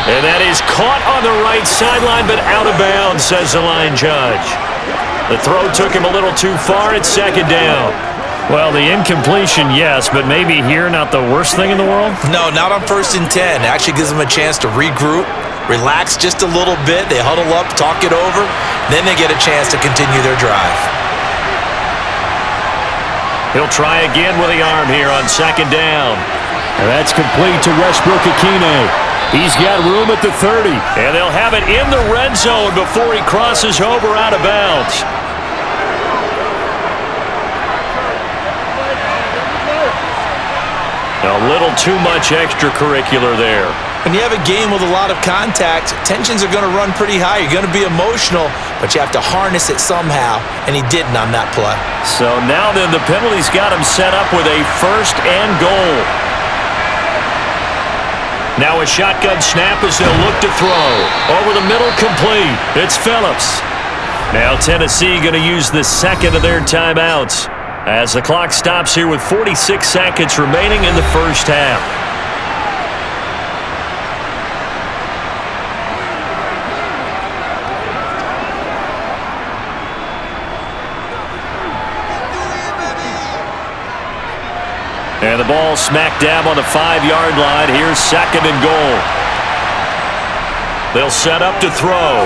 S2: And that is caught on the right sideline, but out of bounds, says the line judge. The throw took him a little too far. It's 2nd down.
S4: Well, the incompletion, yes, but maybe here not the worst thing in the world?
S3: No, not on 1st and 10. It actually gives them a chance to regroup, relax just a little bit. They huddle up, talk it over, then they get a chance to continue their drive.
S2: He'll try again with the arm here on 2nd down.
S4: And that's complete to Westbrook-Ikhine. He's got room at the 30.
S2: And they'll have it in the red zone before he crosses over out of bounds. A little too much extracurricular there.
S3: When you have a game with a lot of contact, tensions are going to run pretty high. You're going to be emotional, but you have to harness it somehow, and he didn't on that play.
S2: So now then, the penalty's got him set up with a 1st and goal. Now a shotgun snap as they'll look to throw. Over the middle, complete. It's Phillips. Now Tennessee going to use the 2nd of their timeouts as the clock stops here with 46 seconds remaining in the first half. And the ball smack dab on the 5-yard line. Here's 2nd and goal. They'll set up to throw.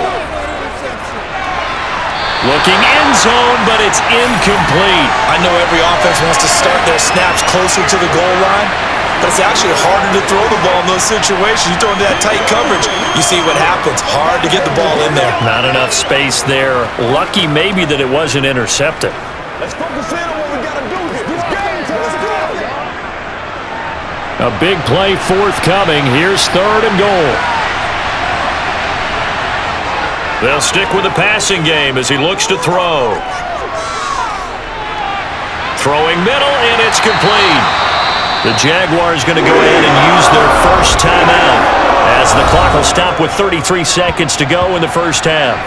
S2: Looking end zone, but it's incomplete.
S3: I know every offense wants to start their snaps closer to the goal line, but it's actually harder to throw the ball in those situations. You throw into that tight coverage, you see what happens. Hard to get the ball in there.
S2: Not enough space there. Lucky maybe that it wasn't intercepted.
S5: Let's focus in on what we got to do. This game, let's go.
S4: A big play forthcoming. Here's 3rd and goal.
S2: They'll stick with the passing game as he looks to throw. Throwing middle, and it's complete. The Jaguars going to go ahead and use their first timeout as the clock will stop with 33 seconds to go in the first half.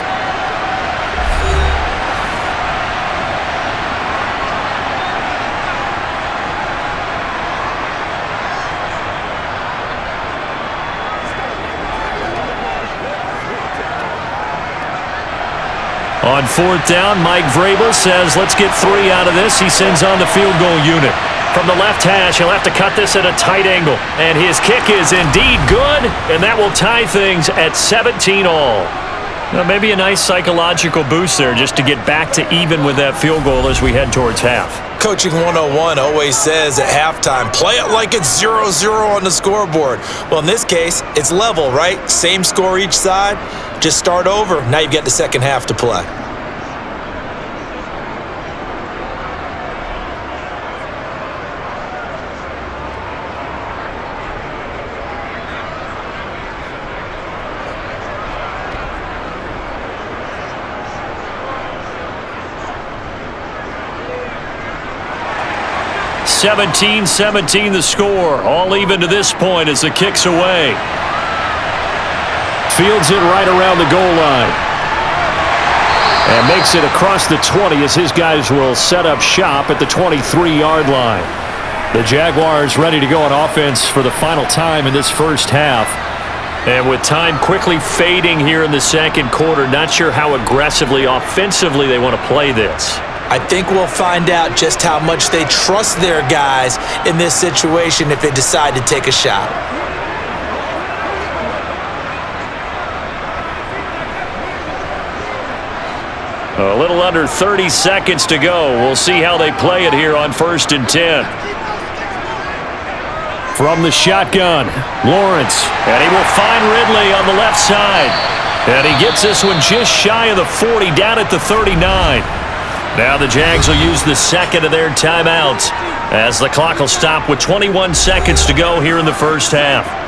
S2: On 4th down, Mike Vrabel says, let's get 3 out of this. He sends on the field goal unit. From the left hash, he'll have to cut this at a tight angle. And his kick is indeed good, and that will tie things at 17 all. Now, maybe a nice psychological boost there just to get back to even with that field goal as we head towards half.
S3: Coaching 101 always says at halftime, play it like it's 0-0 on the scoreboard. Well, in this case, it's level, right? Same score each side. Just start over. Now you've got the second half to play.
S2: (17-17) the score. All even to this point as the kick's away. Fields it right around the goal line. And makes it across the 20 as his guys will set up shop at the 23-yard line. The Jaguars ready to go on offense for the final time in this first half. And with time quickly fading here in the second quarter, not sure how aggressively, offensively they want to play this.
S3: I think we'll find out just how much they trust their guys in this situation if they decide to take a shot.
S2: A little under 30 seconds to go. We'll see how they play it here on 1st and 10. From the shotgun, Lawrence. And he will find Ridley on the left side. And he gets this one just shy of the 40, down at the 39. Now the Jags will use the second of their timeouts as the clock will stop with 21 seconds to go here in the first half.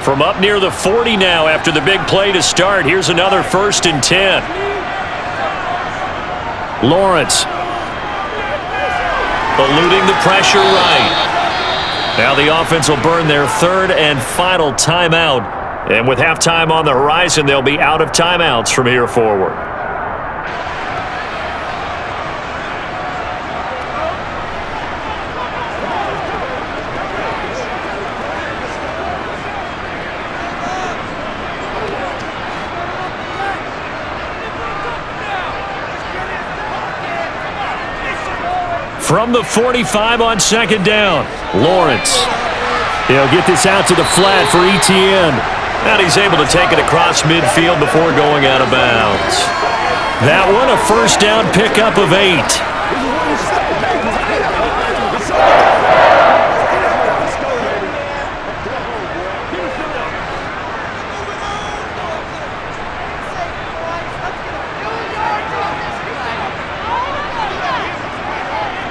S2: From up near the 40 now after the big play to start. Here's another 1st and 10. Lawrence. Eluding the pressure right. Now the offense will burn their 3rd and final timeout. And with halftime on the horizon, they'll be out of timeouts from here forward. From the 45 on 2nd down, Lawrence. He'll get this out to the flat for Etienne. And he's able to take it across midfield before going out of bounds. That one a 1st down pickup of 8.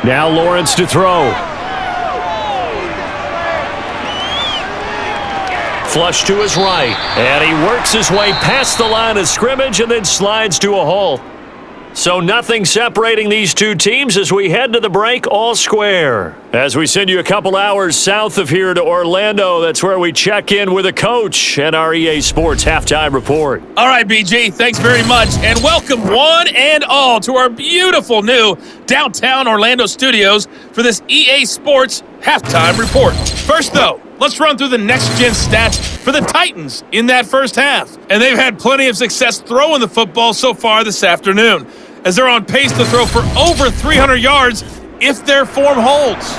S2: Now Lawrence to throw. Flush to his right. And he works his way past the line of scrimmage and then slides to a halt. So nothing separating these two teams as we head to the break, all square. As we send you a couple hours south of here to Orlando, that's where we check in with a coach and our EA Sports Halftime Report.
S6: All right, BG, thanks very much. And welcome one and all to our beautiful new downtown Orlando studios for this EA Sports Halftime Report. First, though, let's run through the next-gen stats for the Titans in that first half. And they've had plenty of success throwing the football so far this afternoon, as they're on pace to throw for over 300 yards if their form holds.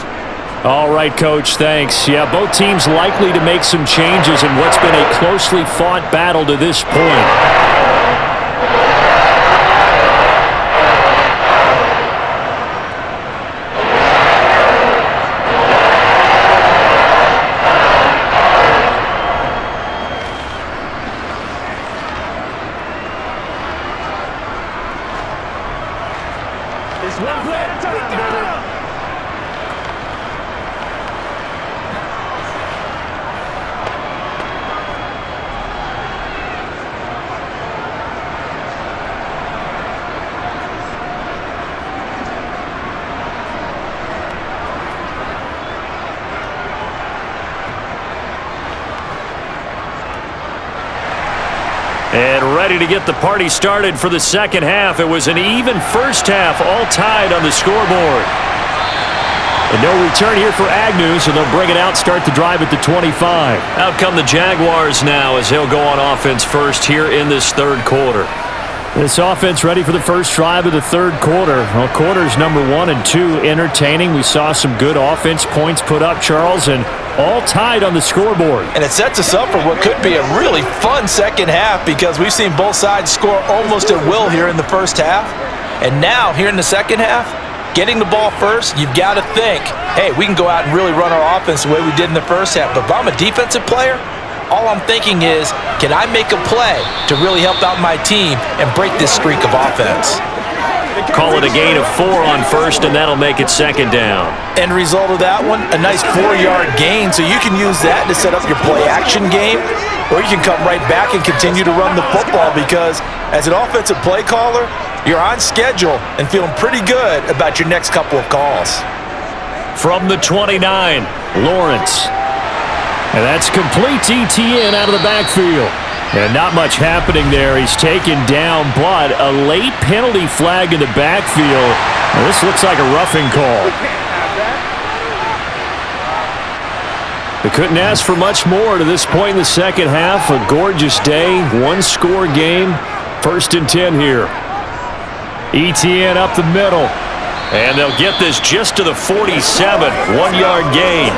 S2: All right, Coach, thanks. Yeah, both teams likely to make some changes in what's been a closely fought battle to this point. And ready to get the party started for the second half. It was an even first half, all tied on the scoreboard. And no return here for Agnew, so they'll bring it out, start the drive at the 25. Out come the Jaguars now as they'll go on offense first here in this third quarter. This offense ready for the first drive of the third quarter. Well, quarters number 1 and 2 entertaining. We saw some good offense points put up, Charles, and all tied on the scoreboard.
S3: And it sets us up for what could be a really fun second half because we've seen both sides score almost at will here in the first half. And now, here in the second half, getting the ball first, you've got to think, hey, we can go out and really run our offense the way we did in the first half. But if I'm a defensive player, all I'm thinking is, can I make a play to really help out my team and break this streak of offense?
S2: Call it a gain of 4 on first, and that'll make it second down.
S3: End result of that one, a nice 4-yard gain, so you can use that to set up your play-action game, or you can come right back and continue to run the football because as an offensive play caller, you're on schedule and feeling pretty good about your next couple of calls.
S2: From the 29, Lawrence. And that's complete ETN out of the backfield. And not much happening there. He's taken down, but a late penalty flag in the backfield. Now, this looks like a roughing call. They couldn't ask for much more to this point in the second half. A gorgeous day, one-score game. 1st and 10 here. ETN up the middle. And they'll get this just to the 47, 1-yard gain.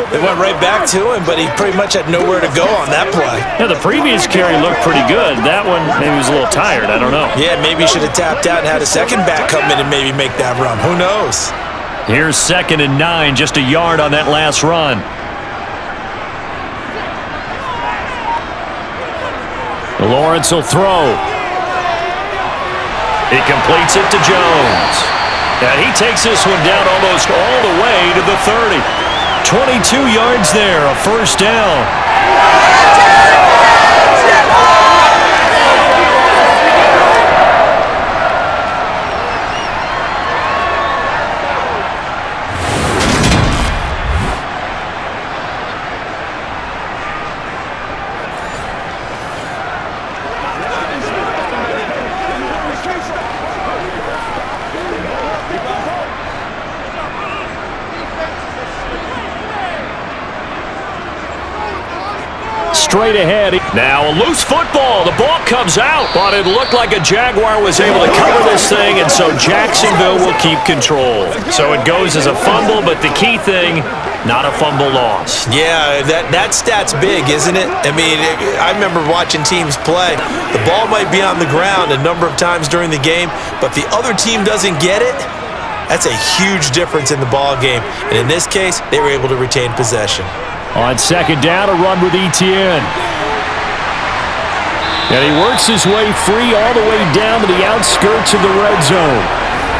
S3: They went right back to him, but he pretty much had nowhere to go on that play.
S2: Yeah, the previous carry looked pretty good. That one, maybe he was a little tired. I don't know.
S3: Yeah, maybe he should have tapped out and had a second back come in and maybe make that run. Who knows?
S2: Here's 2nd and 9, just a yard on that last run. Lawrence will throw. He completes it to Jones. And he takes this one down almost all the way to the 30. 22 yards there, a 1st down. Straight ahead. Now a loose football. The ball comes out, but it looked like a Jaguar was able to cover this thing, and so Jacksonville will keep control. So it goes as a fumble, but the key thing, not a fumble loss.
S3: Yeah, that stat's big, isn't it? I mean, I remember watching teams play. The ball might be on the ground a number of times during the game, but if the other team doesn't get it, that's a huge difference in the ball game. And in this case, they were able to retain possession.
S2: On 2nd down, a run with ETN. And he works his way free all the way down to the outskirts of the red zone.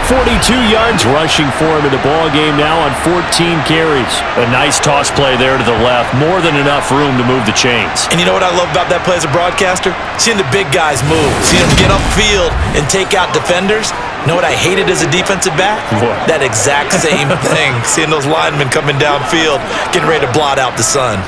S2: 42 yards rushing for him in the ball game now on 14 carries. A nice toss play there to the left. More than enough room to move the chains.
S3: And you know what I love about that play as a broadcaster? Seeing the big guys move. Seeing them get upfield and take out defenders. You know what I hated as a defensive back?
S2: What?
S3: That exact same thing. Seeing those linemen coming downfield, getting ready to blot out the sun.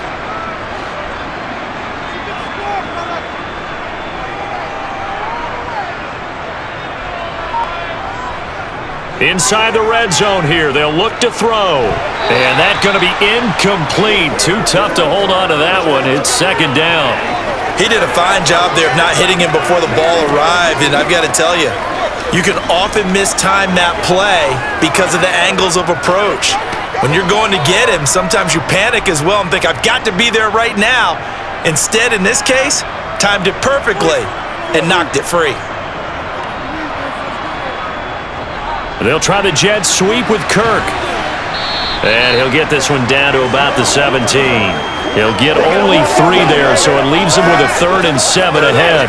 S2: Inside the red zone here, they'll look to throw. And that's going to be incomplete. Too tough to hold on to that one. It's 2nd down.
S3: He did a fine job there of not hitting him before the ball arrived, and I've got to tell you, you can often mistime that play because of the angles of approach. When you're going to get him, sometimes you panic as well and think, I've got to be there right now. Instead, in this case, timed it perfectly and knocked it free.
S2: They'll try the jet sweep with Kirk. And he'll get this one down to about the 17. He'll get only 3 there, so it leaves him with a 3rd and 7 ahead.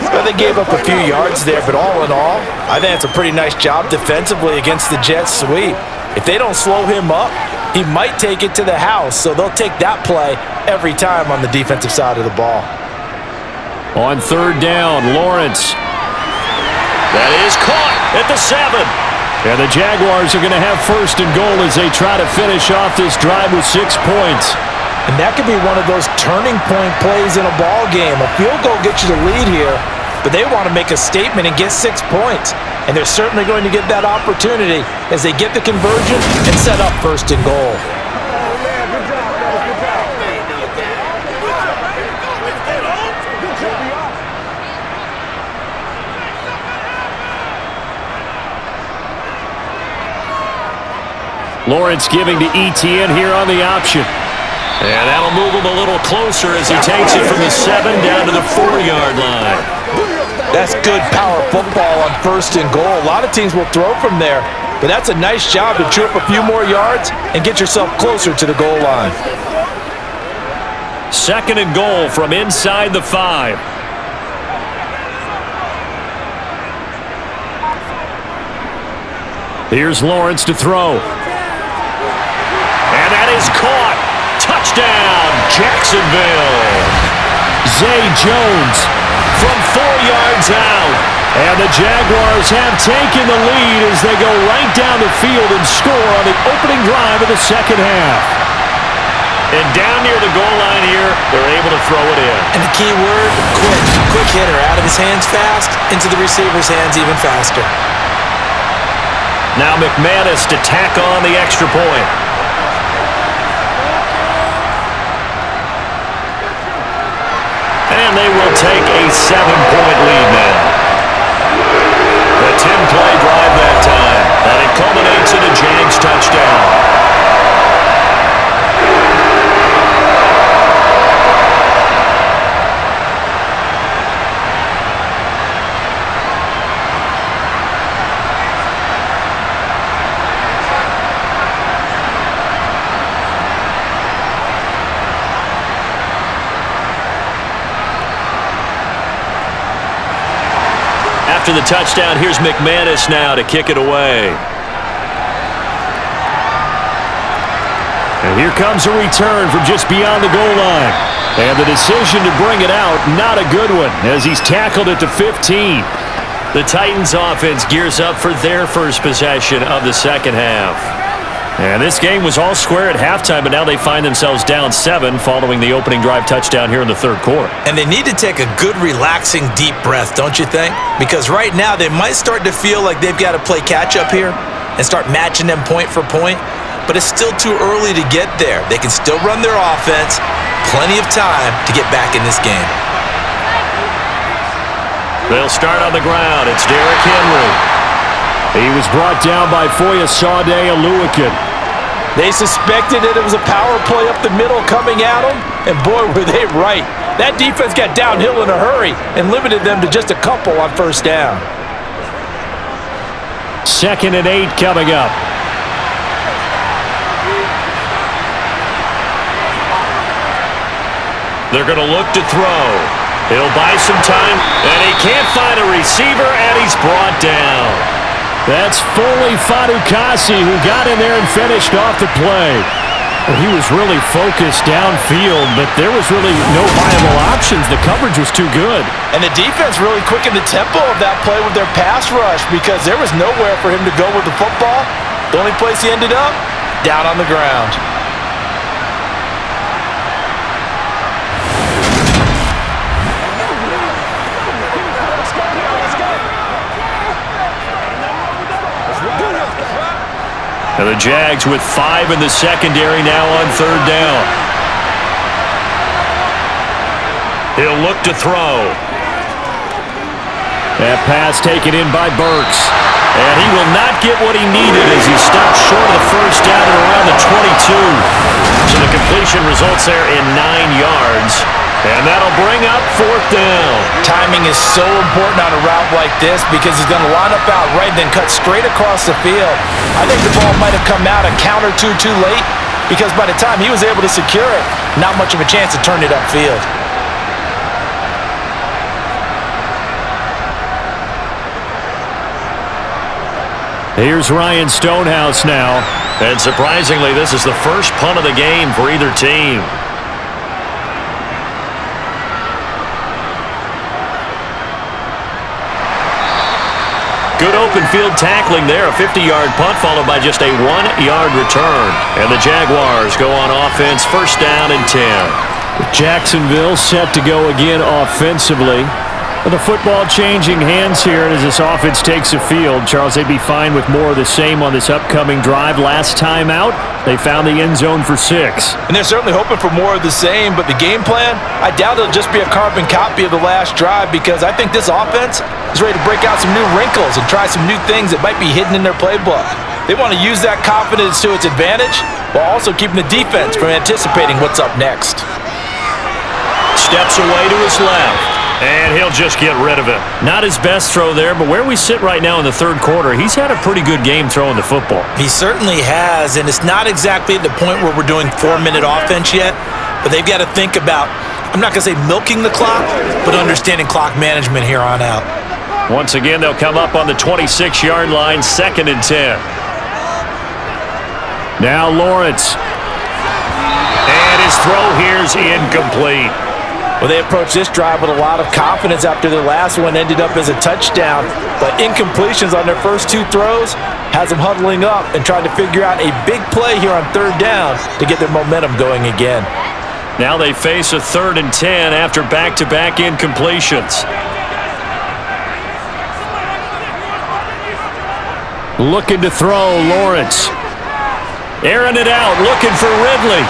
S3: Well, they gave up a few yards there, but all in all, I think it's a pretty nice job defensively against the jet sweep. If they don't slow him up, he might take it to the house, so they'll take that play every time on the defensive side of the ball.
S2: On 3rd down, Lawrence. That is caught at the 7. And the Jaguars are going to have 1st and goal as they try to finish off this drive with 6 points.
S3: And that could be one of those turning point plays in a ball game. A field goal gets you the lead here, but they want to make a statement and get 6 points. And they're certainly going to get that opportunity as they get the conversion and set up 1st and goal.
S2: Lawrence giving to ETN here on the option. And that'll move him a little closer as he takes it from the 7 down to the 4-yard line.
S3: That's good power football on 1st and goal. A lot of teams will throw from there, but that's a nice job to chew up a few more yards and get yourself closer to the goal line.
S2: 2nd and goal from inside the 5. Here's Lawrence to throw. And that is caught. Touchdown, Jacksonville. Zay Jones from 4 yards out. And the Jaguars have taken the lead as they go right down the field and score on the opening drive of the second half.
S4: And down near the goal line here, they're able to throw it in.
S3: And the key word, quick. Quick hitter. Out of his hands fast, into the receiver's hands even faster.
S4: Now McManus to tack on the extra point. And they will take a 7-point lead now. The 10-play drive that time. And it culminates in a JAGS touchdown. After the touchdown, here's McManus now to kick it away.
S2: And here comes a return from just beyond the goal line. And the decision to bring it out, not a good one, as he's tackled at the 15.
S4: The Titans offense gears up for their first possession of the second half.
S2: And this game was all square at halftime, but now they find themselves down 7 following the opening drive touchdown here in the third quarter.
S3: And they need to take a good, relaxing, deep breath, don't you think? Because right now they might start to feel like they've got to play catch-up here and start matching them point for point. But it's still too early to get there. They can still run their offense. Plenty of time to get back in this game.
S4: They'll start on the ground. It's Derrick Henry.
S2: He was brought down by Foyesade Oluwakin.
S3: They suspected that it was a power play up the middle coming at them, and boy, were they right. That defense got downhill in a hurry and limited them to just a couple on first down.
S2: 2nd and 8 coming up.
S4: They're going to look to throw. He'll buy some time, and he can't find a receiver, and he's brought down.
S2: That's Foley Fadukasi who got in there and finished off the play. Well, he was really focused downfield, but there was really no viable options. The coverage was too good.
S3: And the defense really quickened the tempo of that play with their pass rush because there was nowhere for him to go with the football. The only place he ended up, down on the ground.
S2: And the Jags with 5 in the secondary now on third down.
S4: He'll look to throw.
S2: That pass taken in by Burks. And he will not get what he needed as he stopped short of the first down at around the 22.
S4: So the completion results there in 9 yards. And that'll bring up 4th down.
S3: Timing is so important on a route like this because he's going to line up out right and then cut straight across the field. I think the ball might have come out a count or two too late because by the time he was able to secure it, not much of a chance to turn it upfield.
S2: Here's Ryan Stonehouse now.
S4: And surprisingly, this is the first punt of the game for either team. Good open field tackling there. A 50-yard punt followed by just a 1-yard return. And the Jaguars go on offense, 1st down and 10.
S2: Jacksonville set to go again offensively. With the football changing hands here as this offense takes the field. Charles, they'd be fine with more of the same on this upcoming drive. Last time out, they found the end zone for 6.
S3: And they're certainly hoping for more of the same, but the game plan, I doubt it'll just be a carbon copy of the last drive because I think this offense is ready to break out some new wrinkles and try some new things that might be hidden in their playbook. They want to use that confidence to its advantage while also keeping the defense from anticipating what's up next.
S4: Steps away to his left. And he'll just get rid of it.
S2: Not his best throw there, but where we sit right now in the third quarter, he's had a pretty good game throwing the football.
S3: He certainly has, and it's not exactly at the point where we're doing 4-minute offense yet, but they've got to think about, I'm not going to say milking the clock, but understanding clock management here on out.
S2: Once again, they'll come up on the 26-yard line, 2nd and 10. Now Lawrence.
S4: And his throw here's incomplete.
S3: Well, they approached this drive with a lot of confidence after their last one ended up as a touchdown. But incompletions on their first 2 throws has them huddling up and trying to figure out a big play here on 3rd down to get their momentum going again.
S2: Now they face a 3rd and 10 after back-to-back incompletions. Looking to throw, Lawrence. Airing it out, looking for Ridley.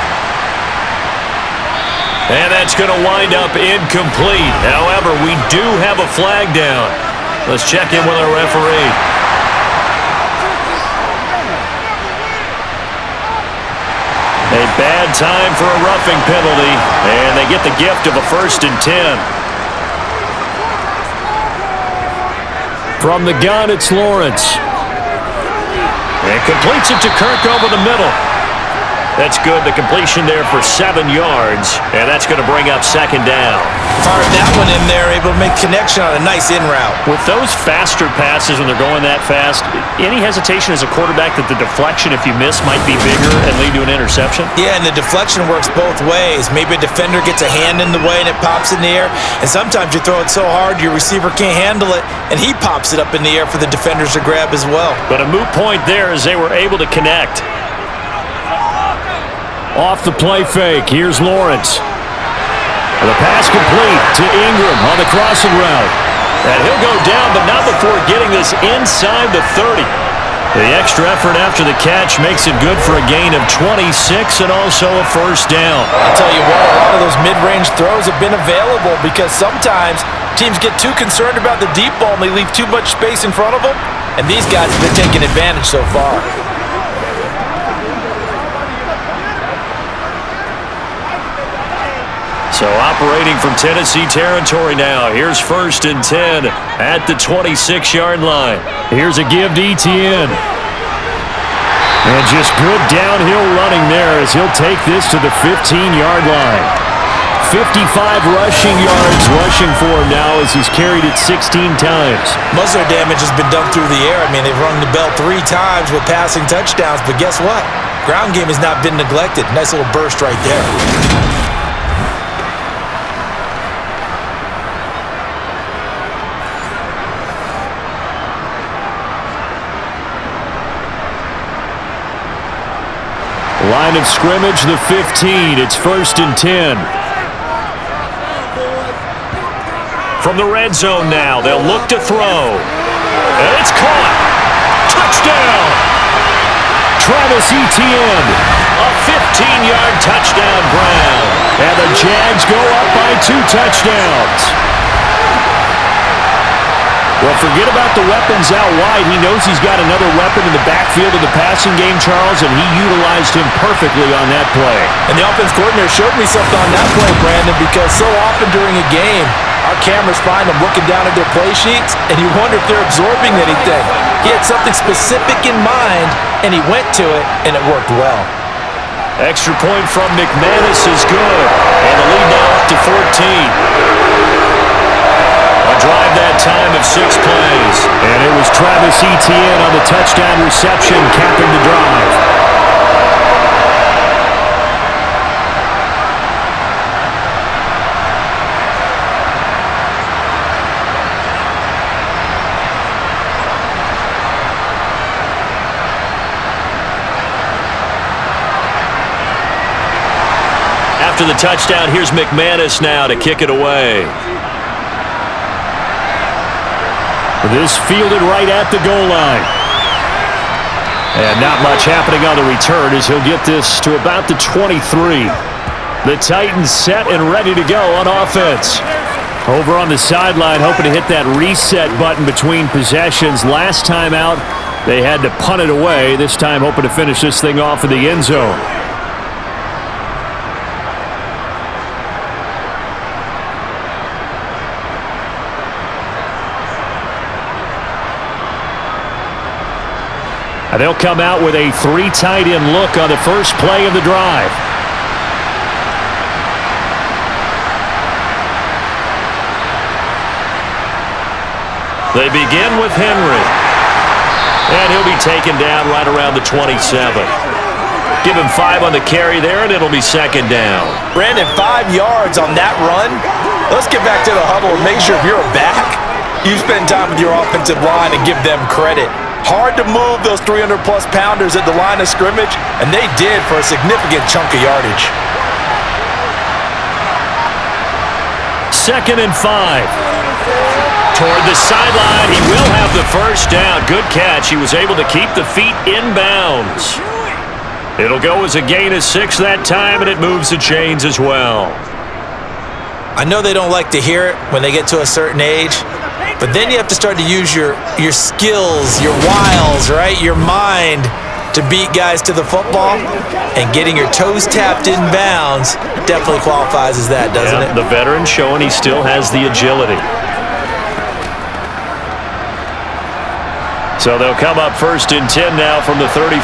S2: And that's going to wind up incomplete. However, we do have a flag down. Let's check in with our referee. A bad time for a roughing penalty, and they get the gift of a 1st and 10. From the gun, it's Lawrence. And completes it to Kirk over the middle. That's good. The completion there for 7 yards, and that's going to bring up 2nd down.
S3: Fired that one in there, able to make connection on a nice in route.
S2: With those faster passes when they're going that fast, any hesitation as a quarterback that the deflection, if you miss, might be bigger and lead to an interception?
S3: Yeah, and the deflection works both ways. Maybe a defender gets a hand in the way and it pops in the air, and sometimes you throw it so hard your receiver can't handle it, and he pops it up in the air for the defenders to grab as well.
S2: But a moot point there as they were able to connect. Off the play fake, here's Lawrence. The pass complete to Ingram on the crossing route. And he'll go down, but not before getting this inside the 30. The extra effort after the catch makes it good for a gain of 26 and also a 1st down.
S3: I'll tell you what, a lot of those mid-range throws have been available because sometimes teams get too concerned about the deep ball and they leave too much space in front of them. And these guys have been taking advantage so far.
S2: So operating from Tennessee territory now. Here's 1st and 10 at the 26-yard line. Here's a give to Etienne. And just good downhill running there as he'll take this to the 15-yard line. 55 rushing yards rushing for him now as he's carried it 16 times.
S3: Most of their damage has been done through the air. I mean, they've rung the bell 3 times with passing touchdowns, but guess what? Ground game has not been neglected. Nice little burst right there.
S2: Line of scrimmage, the 15. It's 1st and 10. From the red zone now, they'll look to throw. And it's caught. Touchdown! Travis Etienne. A 15-yard touchdown Brown. And the Jags go up by 2 touchdowns. Well, forget about the weapons out wide. He knows he's got another weapon in the backfield of the passing game, Charles, and he utilized him perfectly on that play.
S3: And the offense coordinator showed me something on that play, Brandon, because so often during a game, our cameras find them looking down at their play sheets, and you wonder if they're absorbing anything. He had something specific in mind, and he went to it, and it worked well.
S2: Extra point from McManus is good, and the lead now up to 14. A drive that time of 6 plays. And it was Travis Etienne on the touchdown reception capping the drive. After the touchdown, here's McManus now to kick it away. This fielded right at the goal line. And not much happening on the return as he'll get this to about the 23. The Titans set and ready to go on offense. Over on the sideline, hoping to hit that reset button between possessions. Last time out, they had to punt it away. This time hoping to finish this thing off in the end zone. They'll come out with a 3 tight end look on the first play of the drive. They begin with Henry. And he'll be taken down right around the 27. Give him 5 on the carry there, and it'll be second down.
S3: Brandon, 5 yards on that run. Let's get back to the huddle and make sure if you're a back, you spend time with your offensive line and give them credit. Hard to move those 300-plus pounders at the line of scrimmage, and they did for a significant chunk of yardage.
S2: Second and 5. Toward the sideline, he will have the first down. Good catch. He was able to keep the feet in bounds. It'll go as a gain of 6 that time, and it moves the chains as well.
S3: I know they don't like to hear it when they get to a certain age, but then you have to start to use your skills, your wiles, right? Your mind to beat guys to the football, and getting your toes tapped in bounds definitely qualifies as that, doesn't it?
S2: The veteran showing he still has the agility. So they'll come up first and 10 now from the 33.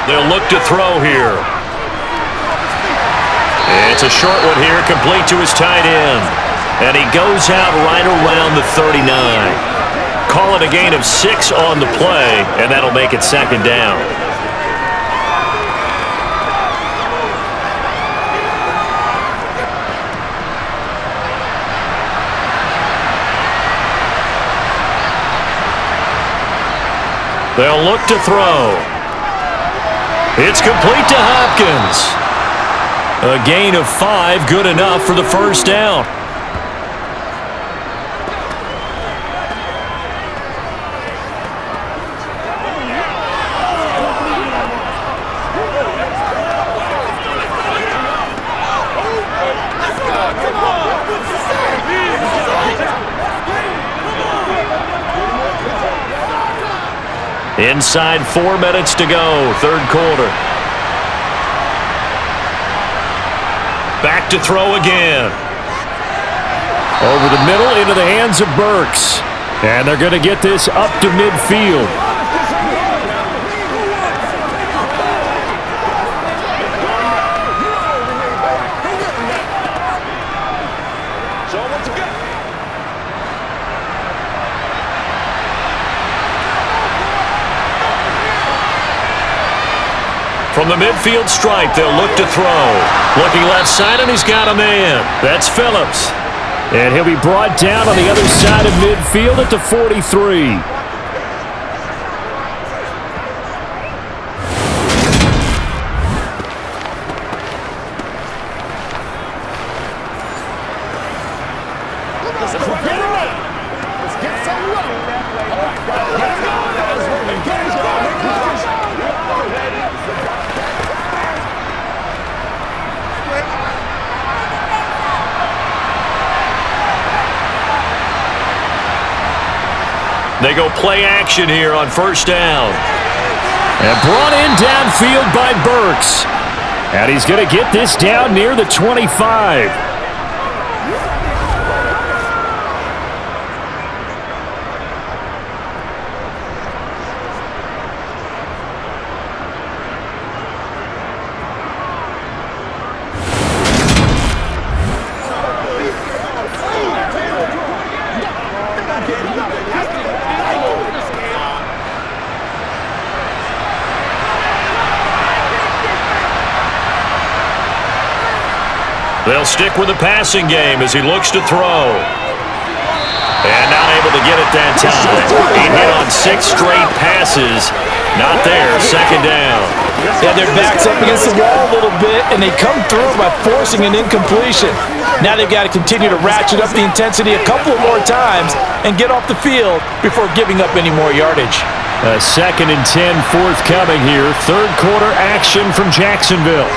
S2: They'll look to throw here. It's a short one here, complete to his tight end. And he goes out right around the 39. Call it a gain of 6 on the play, and that'll make it second down. They'll look to throw. It's complete to Hopkins. A gain of 5, good enough for the first down. Inside 4 minutes to go, third quarter. Back to throw again. Over the middle into the hands of Burks. And they're going to get this up to midfield. From the midfield stripe, they'll look to throw. Looking left side, and he's got a man. That's Phillips. And he'll be brought down on the other side of midfield at the 43. They go play action here on first down. And brought in downfield by Burks. And he's going to get this down near the 25. They'll stick with the passing game as he looks to throw. And not able to get it that time. He hit on 6 straight passes. Not there, second down.
S3: Yeah, their back's up against the wall a little bit, and they come through by forcing an incompletion. Now they've got to continue to ratchet up the intensity a couple more times and get off the field before giving up any more yardage.
S2: A second and 10 forthcoming here. Third quarter action from Jacksonville.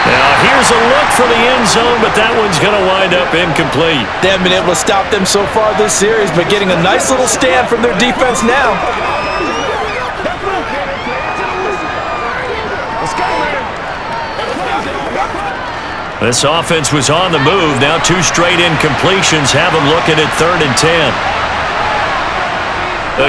S2: Now, here's a look for the end zone, but that one's going to wind up incomplete.
S3: They haven't been able to stop them so far this series, but getting a nice little stand from their defense now.
S2: This offense was on the move. Now 2 straight incompletions have them looking at third and 10.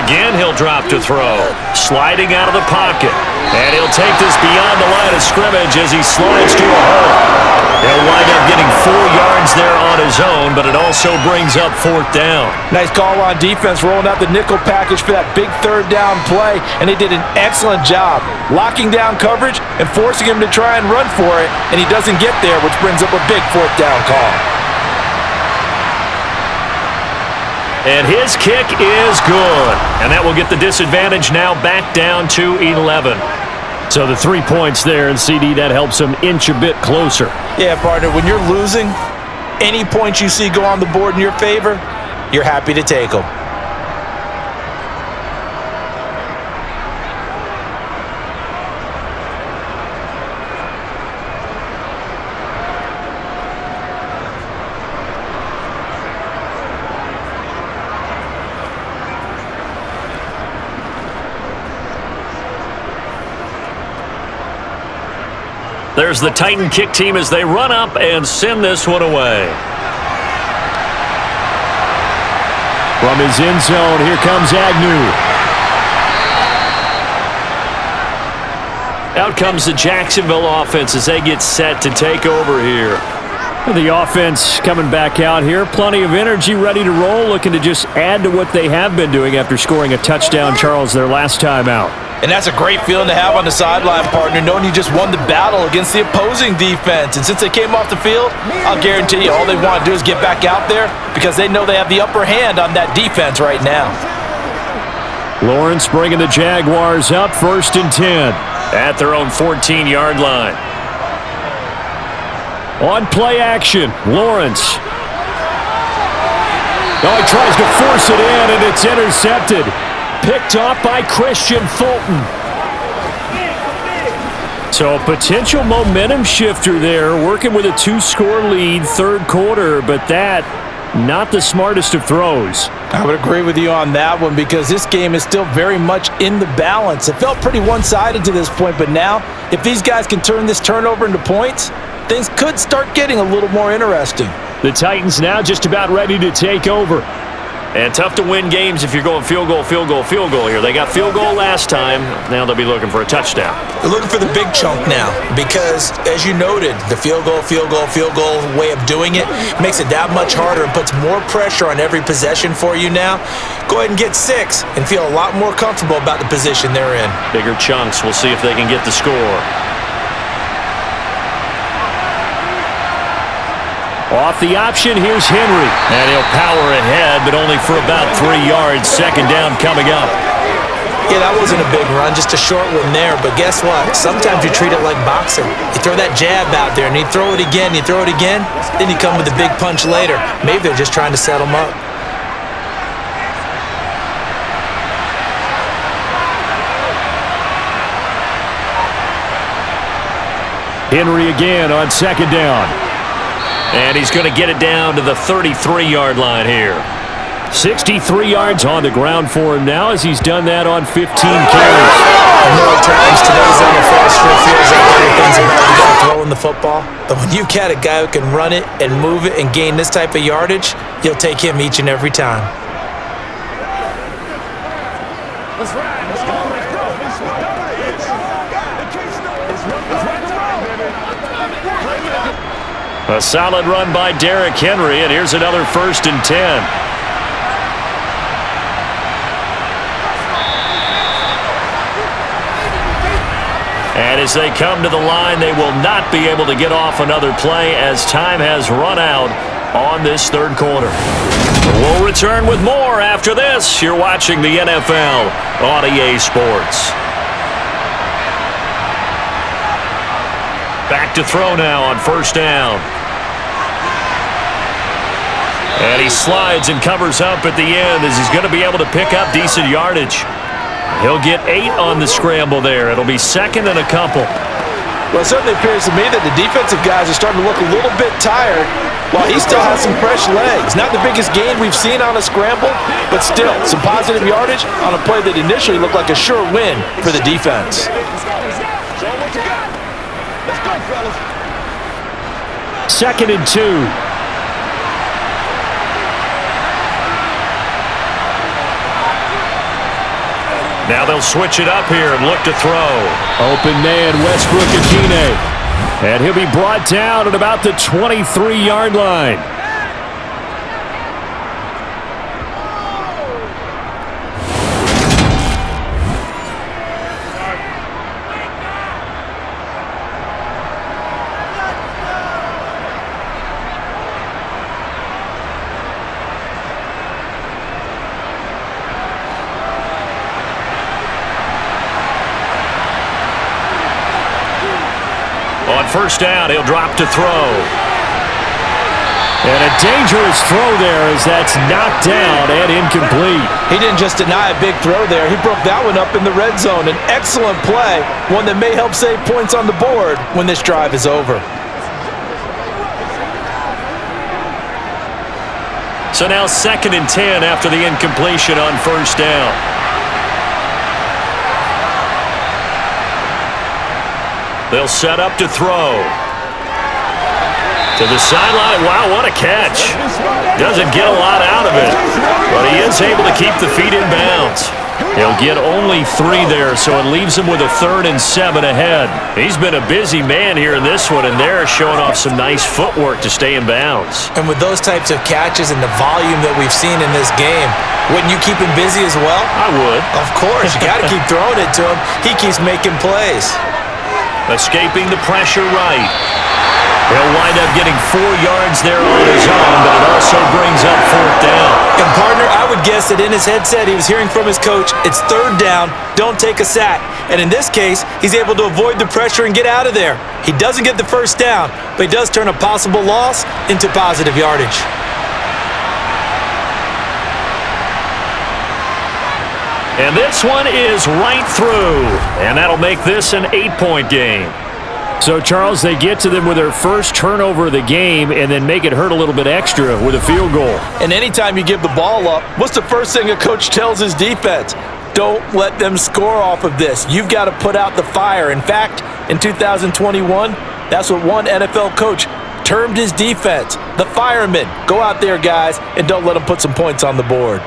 S2: Again, he'll drop to throw. Sliding out of the pocket.
S4: And he'll take this beyond the line of scrimmage as he slides to a hole. He'll wind up getting 4 yards there on his own, but it also brings up 4th down.
S3: Nice call on defense, rolling out the nickel package for that big 3rd down play, and they did an excellent job locking down coverage and forcing him to try and run for it, and he doesn't get there, which brings up a big 4th down call.
S4: And his kick is good. And that will get the disadvantage now back down to 11.
S2: So the 3 points there, and CD, that helps him inch a bit closer.
S3: Yeah, partner, when you're losing, any points you see go on the board in your favor, you're happy to take them.
S4: There's the Titan kick team as they run up and send this one away.
S2: From his end zone, here comes Agnew.
S4: Out comes the Jacksonville offense as they get set to take over here.
S2: The offense coming back out here. Plenty of energy, ready to roll, looking to just add to what they have been doing after scoring a touchdown, Charles, their last time out.
S3: And that's a great feeling to have on the sideline, partner, knowing you just won the battle against the opposing defense. And since they came off the field, I'll guarantee you all they want to do is get back out there because they know they have the upper hand on that defense right now.
S2: Lawrence bringing the Jaguars up, 1st and 10.
S4: At their own 14-yard line.
S2: On play action, Lawrence. Oh, he tries to force it in, and it's intercepted. Picked off by Christian Fulton. So a potential momentum shifter there, working with a 2-score lead, 3rd quarter, but that, not the smartest of throws.
S3: I would agree with you on that one because this game is still very much in the balance. It felt pretty one-sided to this point, but now, if these guys can turn this turnover into points, things could start getting a little more interesting.
S2: The Titans now just about ready to take over.
S4: And tough to win games if you're going field goal, field goal, field goal here. They got field goal last time. Now they'll be looking for a touchdown.
S3: They're looking for the big chunk now because, as you noted, the field goal way of doing it makes it that much harder and puts more pressure on every possession for you now. Go ahead and get 6 and feel a lot more comfortable about the position they're in.
S4: Bigger chunks. We'll see if they can get the score.
S2: Off the option, here's Henry.
S4: And he'll power ahead, but only for about 3 yards. 2nd down coming up.
S3: Yeah, that wasn't a big run, just a short one there. But guess what? Sometimes you treat it like boxing. You throw that jab out there, and you throw it again, then you come with a big punch later. Maybe they're just trying to set them up.
S2: Henry again on 2nd down.
S4: And he's going to get it down to the 33-yard line here.
S2: 63 yards on the ground for him now as he's done that on 15 carries.
S3: I know at times today's NFL sure feels like everything's about throwing the football. But when you've got a guy who can run it and move it and gain this type of yardage, you'll take him each and every time.
S5: Let's ride. Let's go. Let's go.
S4: A solid run by Derrick Henry, and here's another 1st and 10. And as they come to the line, they will not be able to get off another play as time has run out on this 3rd quarter. We'll return with more after this. You're watching the NFL on EA Sports. Back to throw now on 1st down. And he slides and covers up at the end as he's going to be able to pick up decent yardage. He'll get 8 on the scramble there. It'll be 2nd and a couple.
S3: Well, it certainly appears to me that the defensive guys are starting to look a little bit tired while he still has some fresh legs. Not the biggest gain we've seen on a scramble, but still some positive yardage on a play that initially looked like a sure win for the defense.
S5: Show what you got. Let's go, fellas.
S2: 2nd and 2. Now they'll switch it up here and look to throw.
S4: Open man, Westbrook Akine. And he'll be brought down at about the 23-yard line.
S2: On first down, he'll drop to throw.
S4: And a dangerous throw there as that's knocked down and incomplete.
S3: He didn't just deny a big throw there. He broke that one up in the red zone. An excellent play, one that may help save points on the board when this drive is over.
S2: So now 2nd and 10 after the incompletion on first down. They'll set up to throw. To the sideline. Wow, what a catch. Doesn't get a lot out of it, but he is able to keep the feet in bounds. He'll get only 3 there, so it leaves him with a 3rd and 7 ahead. He's been a busy man here in this one, and they're showing off some nice footwork to stay in bounds.
S3: And with those types of catches and the volume that we've seen in this game, wouldn't you keep him busy as well?
S2: I would.
S3: Of course. You got to keep throwing it to him. He keeps making plays.
S2: Escaping the pressure right. He'll wind up getting 4 yards there on his own, but it also brings up 4th down.
S3: And partner, I would guess that in his headset he was hearing from his coach, it's 3rd down, don't take a sack. And in this case, he's able to avoid the pressure and get out of there. He doesn't get the 1st down, but he does turn a possible loss into positive yardage.
S2: And this one is right through, and that'll make this an 8-point game.
S4: So, Charles, they get to them with their first turnover of the game and then make it hurt a little bit extra with a field goal.
S3: And anytime you give the ball up, what's the first thing a coach tells his defense? Don't let them score off of this. You've got to put out the fire. In fact, in 2021, that's what one NFL coach termed his defense, the firemen. Go out there, guys, and don't let them put some points on the board.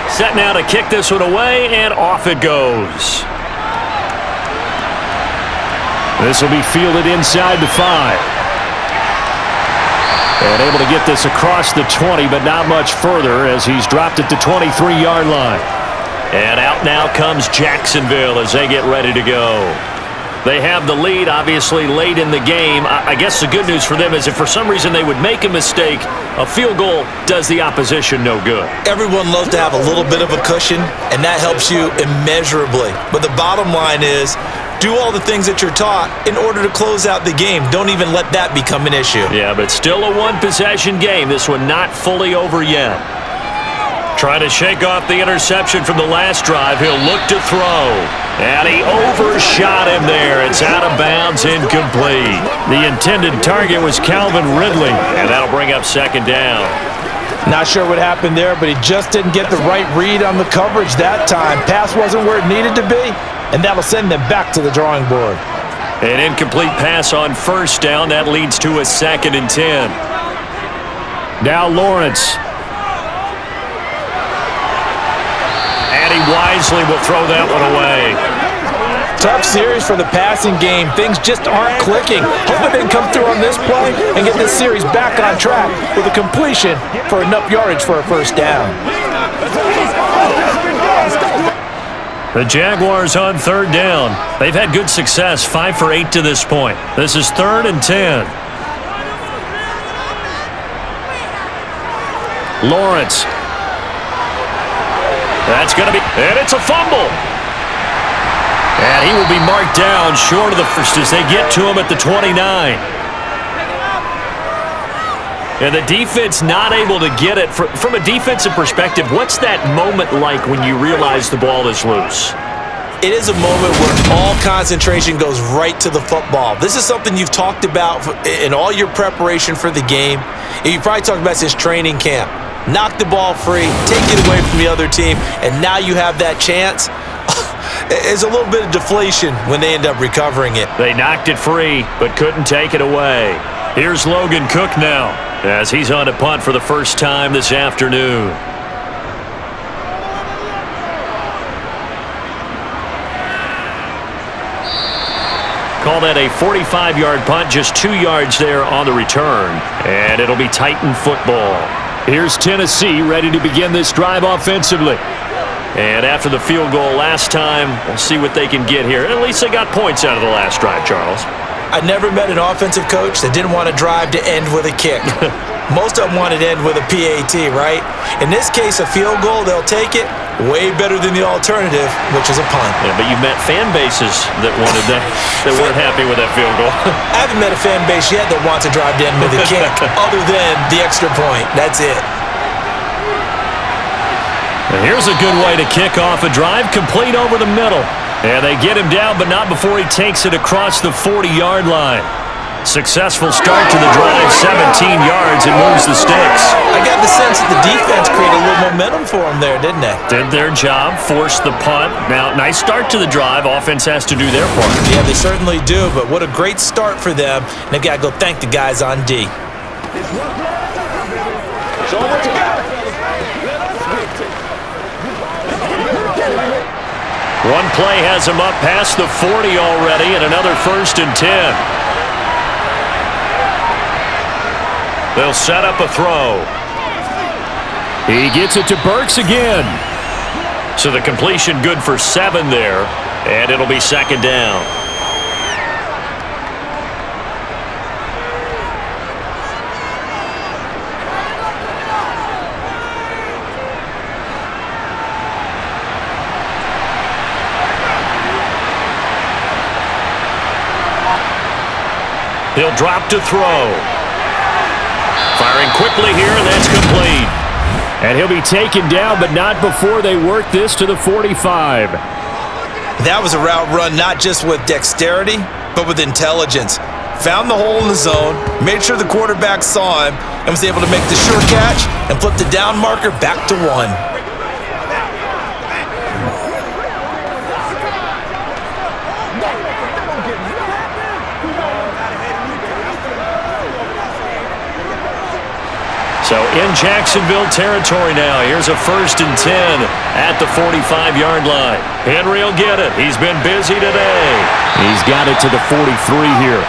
S2: Set now to kick this one away, and off it goes.
S4: This will be fielded inside the 5. And able to get this across the 20, but not much further as he's dropped at the 23-yard line.
S2: And out now comes Jacksonville as they get ready to go. They have the lead, obviously, late in the game. I guess the good news for them is if for some reason they would make a mistake, a field goal does the opposition no good.
S3: Everyone loves to have a little bit of a cushion, and that helps you immeasurably. But the bottom line is, do all the things that you're taught in order to close out the game. Don't even let that become an issue.
S2: Yeah, but still a one-possession game. This one not fully over yet. Trying to shake off the interception from the last drive. He'll look to throw. And he overshot him there. It's out of bounds, incomplete.
S4: The intended target was Calvin Ridley.
S2: And that'll bring up 2nd down.
S3: Not sure what happened there, but he just didn't get the right read on the coverage that time. Pass wasn't where it needed to be, and that'll send them back to the drawing board.
S2: An incomplete pass on first down. That leads to a 2nd and 10.
S4: Now Lawrence.
S2: And he wisely will throw that one away.
S3: Tough series for the passing game. Things just aren't clicking. Hoping they can come through on this play and get this series back on track with a completion for enough yardage for a 1st down.
S2: The Jaguars on 3rd down. They've had good success, 5 for 8 to this point. This is 3rd and 10.
S4: Lawrence.
S2: That's going to be, and it's a fumble. And he will be marked down short of the first as they get to him at the 29. And the defense not able to get it. From a defensive perspective, what's that moment like when you realize the ball is loose?
S3: It is a moment where all concentration goes right to the football. This is something you've talked about in all your preparation for the game. And you probably talked about this training camp. Knock the ball free, take it away from the other team, and now you have that chance. There's a little bit of deflation when they end up recovering it.
S2: They knocked it free, but couldn't take it away. Here's Logan Cook now, as he's on a punt for the first time this afternoon. Call that a 45-yard punt, just 2 yards there on the return. And it'll be Titan football.
S4: Here's Tennessee ready to begin this drive offensively.
S2: And after the field goal last time, we'll see what they can get here. At least they got points out of the last drive, Charles.
S3: I never met an offensive coach that didn't want to drive to end with a kick. Most of them wanted to end with a PAT, right? In this case, a field goal, they'll take it. Way better than the alternative, which is a punt.
S2: Yeah, but you met fan bases that wanted that, that weren't happy with that field goal.
S3: I haven't met a fan base yet that wants to drive to end with a kick, other than the extra point. That's it.
S2: And here's a good way to kick off a drive, complete over the middle. And they get him down, but not before he takes it across the 40-yard line. Successful start to the drive, 17 yards, and moves the sticks.
S3: I got the sense that the defense created a little momentum for them there, didn't they?
S2: Did their job, forced the punt. Now, nice start to the drive. Offense has to do their part.
S3: Yeah, they certainly do, but what a great start for them. And they've got to go thank the guys on D.
S2: One play has him up past the 40 already, and another 1st and 10. They'll set up a throw.
S4: He gets it to Burks again.
S2: So the completion good for 7 there, and it'll be 2nd down. He'll drop to throw. Firing quickly here, and that's complete.
S4: And he'll be taken down, but not before they work this to the 45.
S3: That was a route run not just with dexterity, but with intelligence. Found the hole in the zone, made sure the quarterback saw him, and was able to make the sure catch and flip the down marker back to 1.
S2: So in Jacksonville territory now. Here's a 1st and 10 at the 45-yard line. Henry will get it. He's been busy today.
S4: He's got it to the 43 here.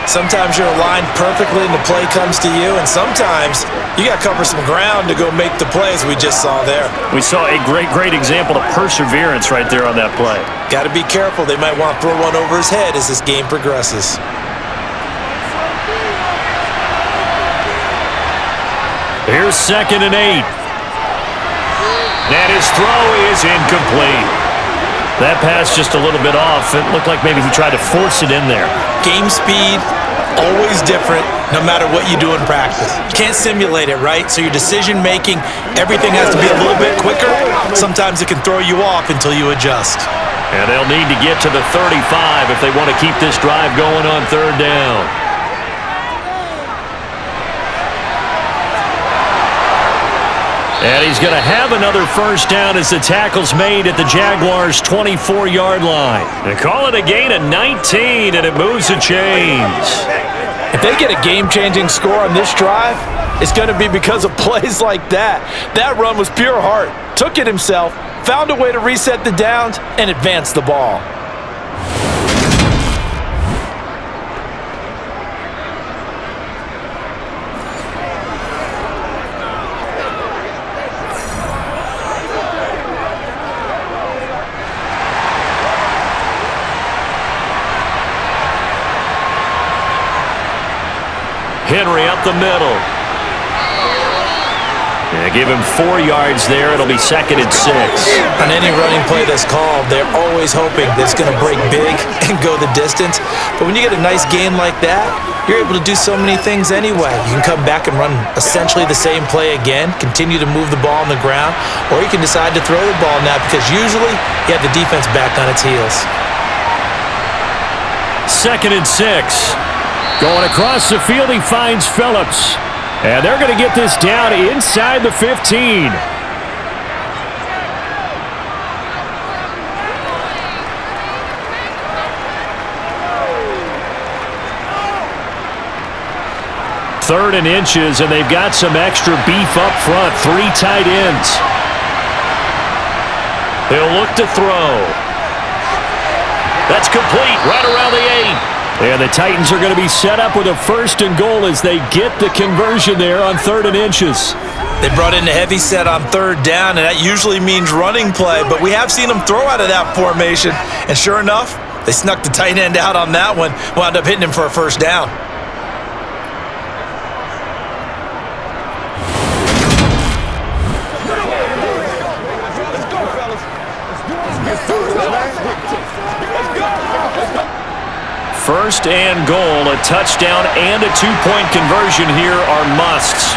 S3: Sometimes you're aligned perfectly and the play comes to you, and sometimes you got to cover some ground to go make the plays we just saw there.
S2: We saw a great example of perseverance right there on that play.
S3: Got to be careful. They might want to throw one over his head as this game progresses.
S2: Here's 2nd and 8. And his throw is incomplete. That pass just a little bit off. It looked like maybe he tried to force it in there.
S3: Game speed, always different, no matter what you do in practice. You can't simulate it, right? So your decision making, everything has to be a little bit quicker. Sometimes it can throw you off until you adjust.
S2: And they'll need to get to the 35 if they want to keep this drive going on 3rd down. And he's going to have another 1st down as the tackle's made at the Jaguars' 24-yard line. They call it a gain of 19, and it moves the chains.
S3: If they get a game-changing score on this drive, it's going to be because of plays like that. That run was pure heart. Took it himself, found a way to reset the downs, and advance the ball.
S2: Henry up the middle. Yeah, give him 4 yards there. It'll be 2nd and 6.
S3: On any running play that's called, they're always hoping that it's going to break big and go the distance. But when you get a nice gain like that, you're able to do so many things anyway. You can come back and run essentially the same play again, continue to move the ball on the ground, or you can decide to throw the ball now because usually you have the defense back on its heels.
S2: 2nd and 6.
S4: Going across the field, he finds Phillips. And they're going to get this down inside the 15.
S2: 3rd and inches, and they've got some extra beef up front. 3 tight ends. He'll look to throw. That's complete right around the 8. And the Titans are going to be set up with a 1st and goal as they get the conversion there on 3rd and inches.
S3: They brought in a heavy set on 3rd down, and that usually means running play, but we have seen them throw out of that formation, and sure enough, they snuck the tight end out on that one, wound up hitting him for a 1st down.
S2: First and goal, a touchdown and a 2-point conversion here are musts.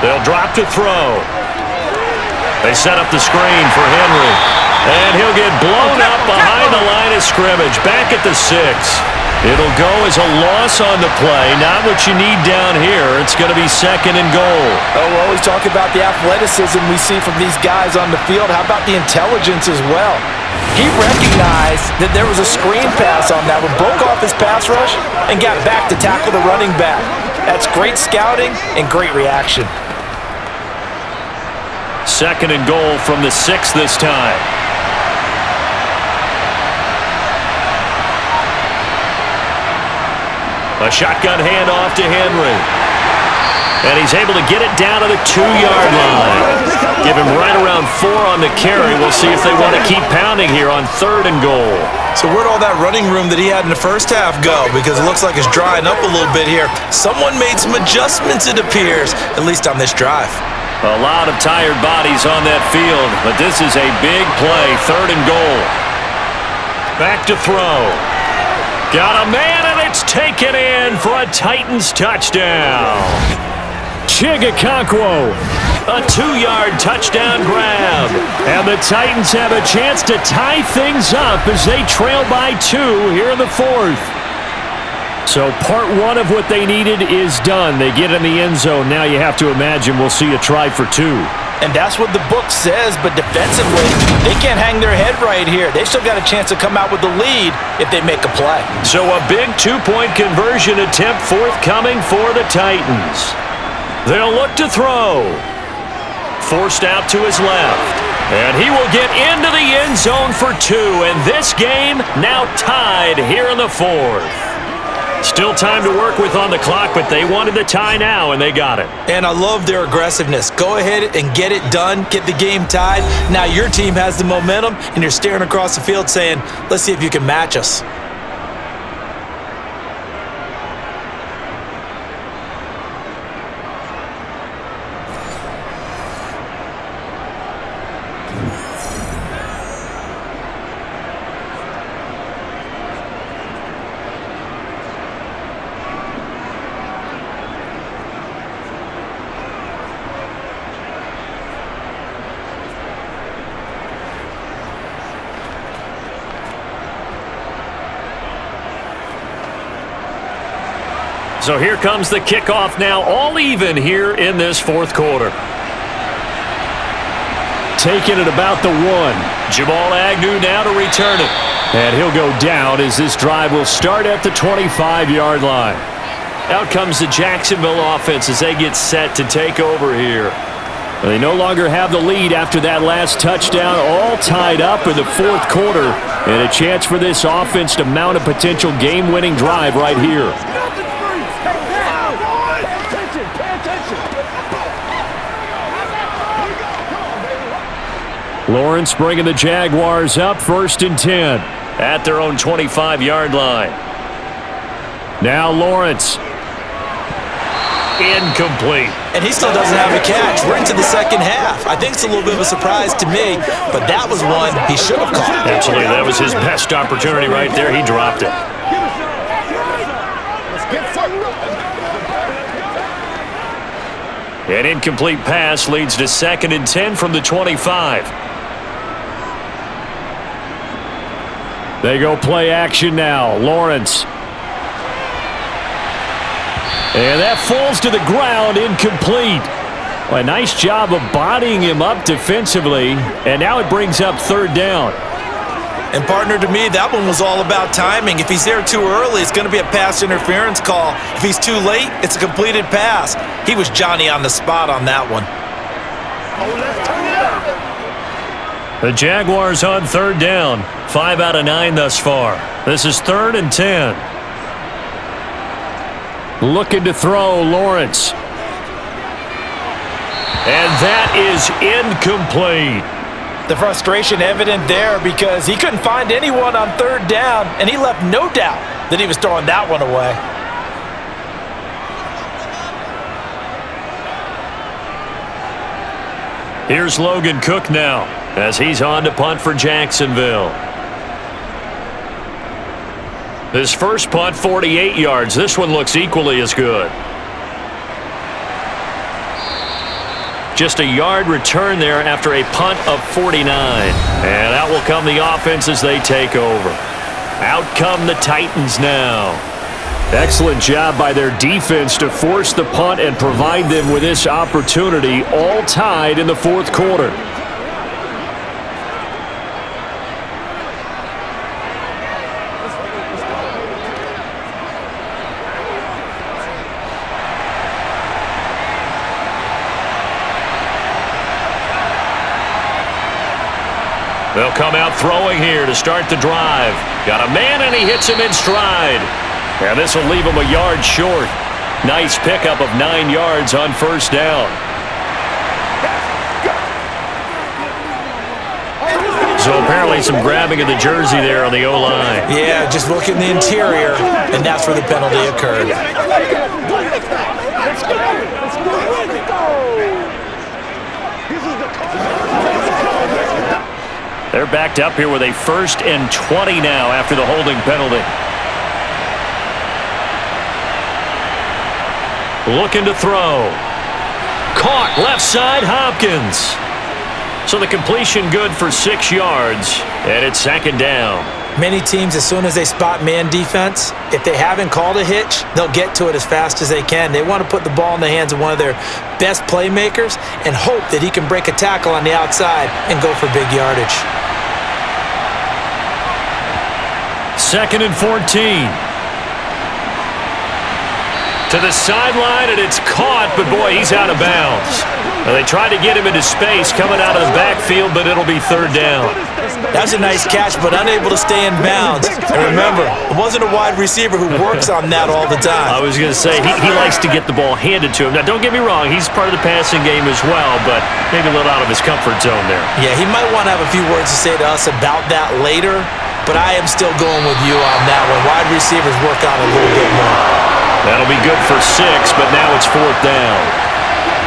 S2: They'll drop to throw. They set up the screen for Henry. And he'll get blown up behind the line of scrimmage, back at the 6. It'll go as a loss on the play, not what you need down here. It's going to be 2nd and goal.
S3: Oh, we always talk about the athleticism we see from these guys on the field. How about the intelligence as well? He recognized that there was a screen pass on that one, broke off his pass rush, and got back to tackle the running back. That's great scouting and great reaction.
S2: 2nd and goal from the 6 this time. A shotgun handoff to Henry. And he's able to get it down to the 2-yard line. Give him right around 4 on the carry. We'll see if they want to keep pounding here on 3rd and goal.
S3: So where'd all that running room that he had in the first half go? Because it looks like it's drying up a little bit here. Someone made some adjustments, it appears, at least on this drive.
S2: A lot of tired bodies on that field, but this is a big play. 3rd and goal. Back to throw. Got a man, and it's taken in for a Titans touchdown. Chigakonkwo, a 2-yard touchdown grab. And the Titans have a chance to tie things up as they trail by 2 here in the 4th. So part 1 of what they needed is done. They get in the end zone. Now you have to imagine we'll see a try for 2.
S3: And that's what the book says, but defensively, they can't hang their head right here. They still got a chance to come out with the lead if they make a play.
S2: So a big 2-point conversion attempt forthcoming for the Titans. They'll look to throw. Forced out to his left. And he will get into the end zone for 2. And this game now tied here in the 4th. Still time to work with on the clock, but they wanted the tie now, and they got it.
S3: And I love their aggressiveness. Go ahead and get it done. Get the game tied. Now your team has the momentum, and you're staring across the field saying, let's see if you can match us.
S2: So here comes the kickoff now, all even here in this 4th quarter. Taking it about the 1. Jamal Agnew now to return it. And he'll go down as this drive will start at the 25-yard line. Out comes the Jacksonville offense as they get set to take over here. They no longer have the lead after that last touchdown, all tied up in the 4th quarter. And a chance for this offense to mount a potential game-winning drive right here. Lawrence bringing the Jaguars up 1st and 10 at their own 25-yard line. Now Lawrence. Incomplete.
S3: And he still doesn't have a catch. We're into the 2nd half. I think it's a little bit of a surprise to me, but that was one he should have caught.
S2: Absolutely. That was his best opportunity right there. He dropped it. An incomplete pass leads to 2nd and 10 from the 25. They go play action now. Lawrence. And that falls to the ground, incomplete. Well, a nice job of bodying him up defensively, and now it brings up 3rd down.
S3: And partner, to me, that one was all about timing. If he's there too early, it's going to be a pass interference call. If he's too late, it's a completed pass. He was Johnny on the spot on that one.
S2: The Jaguars on third down. 5 out of 9 thus far. This is 3rd and 10. Looking to throw, Lawrence. And that is incomplete.
S3: The frustration evident there because he couldn't find anyone on third down, and he left no doubt that he was throwing that one away.
S2: Here's Logan Cook now as he's on to punt for Jacksonville. His first punt, 48 yards. This one looks equally as good. Just a yard return there after a punt of 49. And out will come the offense as they take over. Out come the Titans now. Excellent job by their defense to force the punt and provide them with this opportunity, all tied in the 4th quarter. They'll come out throwing here to start the drive. Got a man, and he hits him in stride. And this will leave him a yard short. Nice pickup of 9 yards on first down. So apparently some grabbing of the jersey there on the O-line.
S3: Yeah, just look in the interior, and that's where the penalty occurred.
S2: They're backed up here with a 1st and 20 now after the holding penalty. Looking to throw. Caught left side, Hopkins. So the completion good for 6 yards, and it's 2nd down.
S3: Many teams, as soon as they spot man defense, if they haven't called a hitch, they'll get to it as fast as they can. They want to put the ball in the hands of one of their best playmakers and hope that he can break a tackle on the outside and go for big yardage.
S2: 2nd and 14. To the sideline, and it's caught, but boy, he's out of bounds. Well, they tried to get him into space coming out of the backfield, but it'll be 3rd down.
S3: That's a nice catch, but unable to stay in bounds. And remember, it wasn't a wide receiver who works on that all the time.
S2: I was going to say, he likes to get the ball handed to him. Now, don't get me wrong, he's part of the passing game as well, but maybe a little out of his comfort zone there.
S3: Yeah, he might want to have a few words to say to us about that later, but I am still going with you on that one. Wide receivers work on a little bit more.
S2: That'll be good for 6, but now it's 4th down.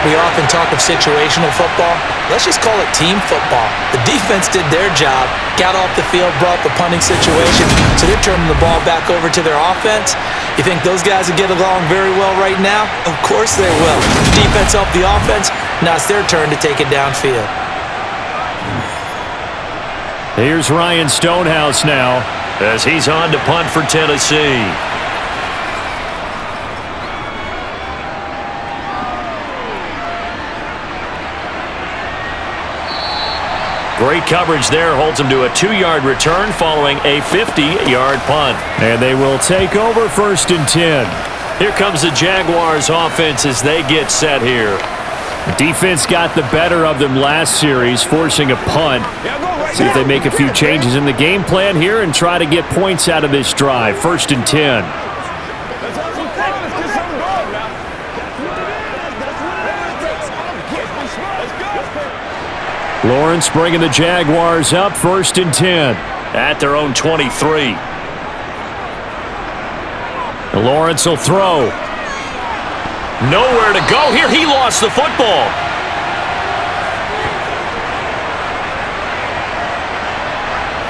S3: We often talk of situational football. Let's just call it team football. The defense did their job, got off the field, brought the punting situation, so they're turning the ball back over to their offense. You think those guys will get along very well right now? Of course they will. Defense helped the offense. Now it's their turn to take it downfield.
S2: Here's Ryan Stonehouse now as he's on to punt for Tennessee. Great coverage there, holds him to a 2-yard return following a 50-yard punt. And they will take over 1st and 10. Here comes the Jaguars offense as they get set here. The defense got the better of them last series, forcing a punt. See if they make a few changes in the game plan here and try to get points out of this drive. 1st and 10. Lawrence bringing the Jaguars up, 1st and 10 at their own 23. Lawrence will throw. Nowhere to go here. He lost the football.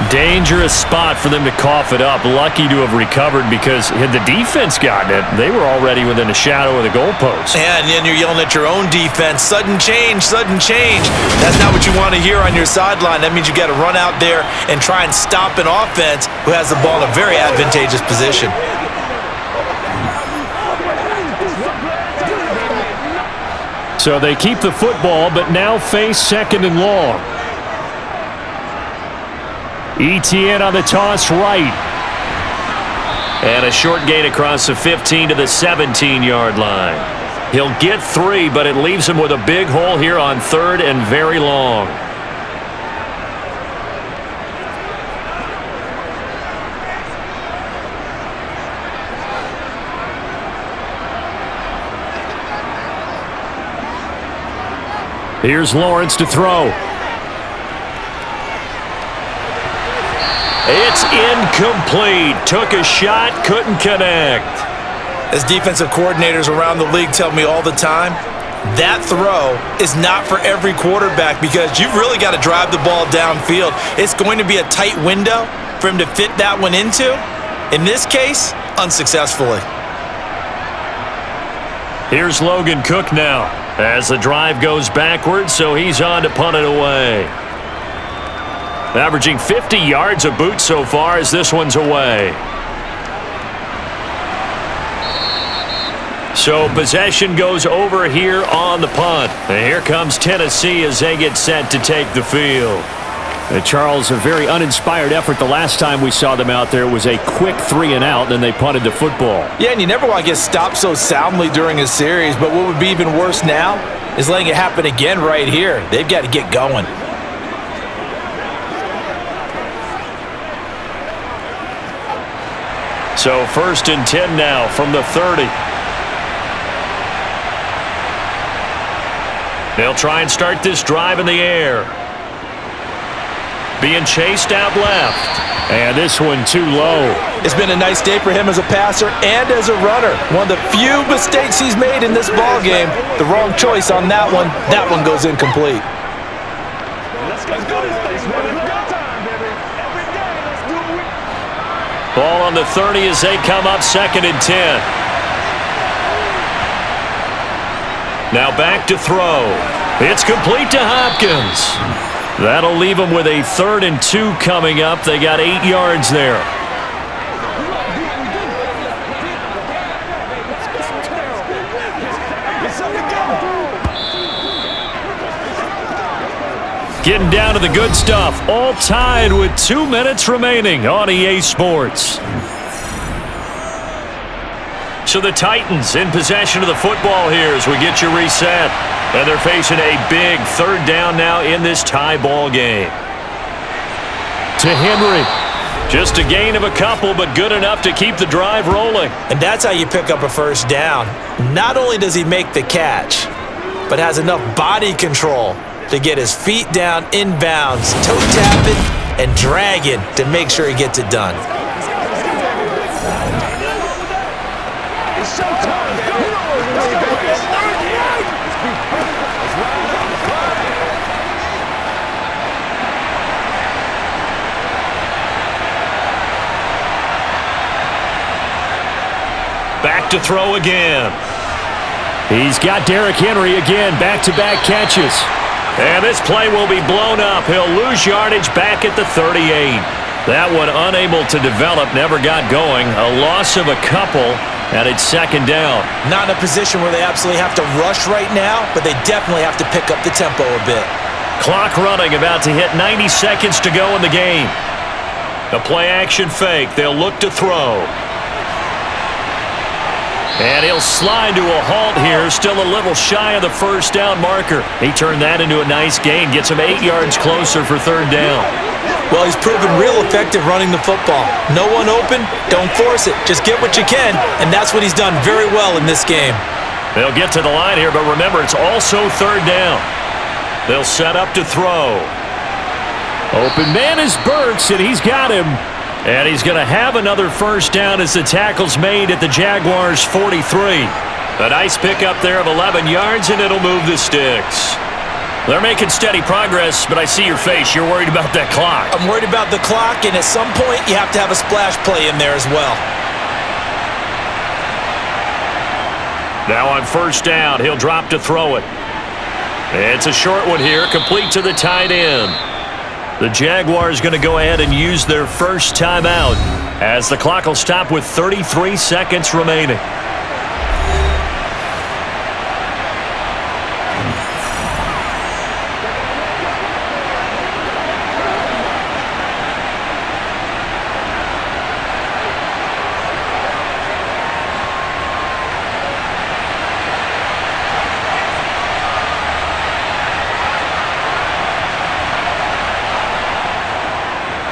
S2: Dangerous spot for them to cough it up. Lucky to have recovered because had the defense gotten it, they were already within a shadow of the goalpost.
S3: And then you're yelling at your own defense. Sudden change, sudden change. That's not what you want to hear on your sideline. That means you got to run out there and try and stop an offense who has the ball in a very advantageous position.
S2: So they keep the football, but now face 2nd and long. Etienne on the toss right.
S4: And a short gain across the 15 to the 17-yard line. He'll get 3, but it leaves him with a big hole here on 3rd and very long.
S2: Here's Lawrence to throw.
S4: It's incomplete. Took a shot, couldn't connect.
S3: As defensive coordinators around the league tell me all the time, that throw is not for every quarterback because you've really got to drive the ball downfield. It's going to be a tight window for him to fit that one into. In this case, unsuccessfully.
S2: Here's Logan Cook now as the drive goes backwards, so he's on to punt it away. Averaging 50 yards a boot so far as this one's away. So possession goes over here on the punt. And here comes Tennessee as they get set to take the field.
S5: Charles, a very uninspired effort the last time we saw them out there. It was a quick 3 and out, then they punted the football.
S3: Yeah, and you never want to get stopped so soundly during a series, but what would be even worse now is letting it happen again right here. They've got to get going.
S2: So 1st and 10 now from the 30. They'll try and start this drive in the air. Being chased out left.
S5: And this one too low.
S3: It's been a nice day for him as a passer and as a runner. One of the few mistakes he's made in this ball game. The wrong choice on that one. That one goes incomplete.
S5: Let's do this thing, man. It's go time, baby. Every day, let's do it.
S2: Ball on the 30 as they come up 2nd and 10. Now back to throw. It's complete to Hopkins. That'll leave them with a 3rd and 2 coming up. They got 8 yards there. Getting down to the good stuff. All tied with 2 minutes remaining on EA Sports. So the Titans in possession of the football here as we get you reset. And they're facing a big 3rd down now in this tie ball game. To Henry. Just a gain of a couple, but good enough to keep the drive rolling.
S3: And that's how you pick up a 1st down. Not only does he make the catch, but has enough body control to get his feet down inbounds, toe tapping and dragging to make sure he gets it done.
S5: It's showtime, baby.
S2: Back to throw again.
S5: He's got Derrick Henry again, back-to-back catches.
S2: And this play will be blown up. He'll lose yardage back at the 38. That one unable to develop, never got going. A loss of a couple, and it's 2nd down.
S3: Not in a position where they absolutely have to rush right now, but they definitely have to pick up the tempo a bit.
S2: Clock running, about to hit 90 seconds to go in the game. A play-action fake. They'll look to throw. And he'll slide to a halt here, still a little shy of the 1st down marker. He turned that into a nice gain, gets him 8 yards closer for 3rd down.
S3: Well, he's proven real effective running the football. No one open, don't force it. Just get what you can, and that's what he's done very well in this game.
S2: They'll get to the line here, but remember, it's also 3rd down. They'll set up to throw.
S5: Open man is Burks, and he's got him.
S2: And he's going to have another 1st down as the tackle's made at the Jaguars' 43. A nice pickup there of 11 yards, and it'll move the sticks. They're making steady progress, but I see your face. You're worried about that clock.
S3: I'm worried about the clock, and at some point, you have to have a splash play in there as well.
S2: Now on 1st down, he'll drop to throw it. It's a short one here, complete to the tight end. The Jaguars going to go ahead and use their 1st timeout as the clock will stop with 33 seconds remaining.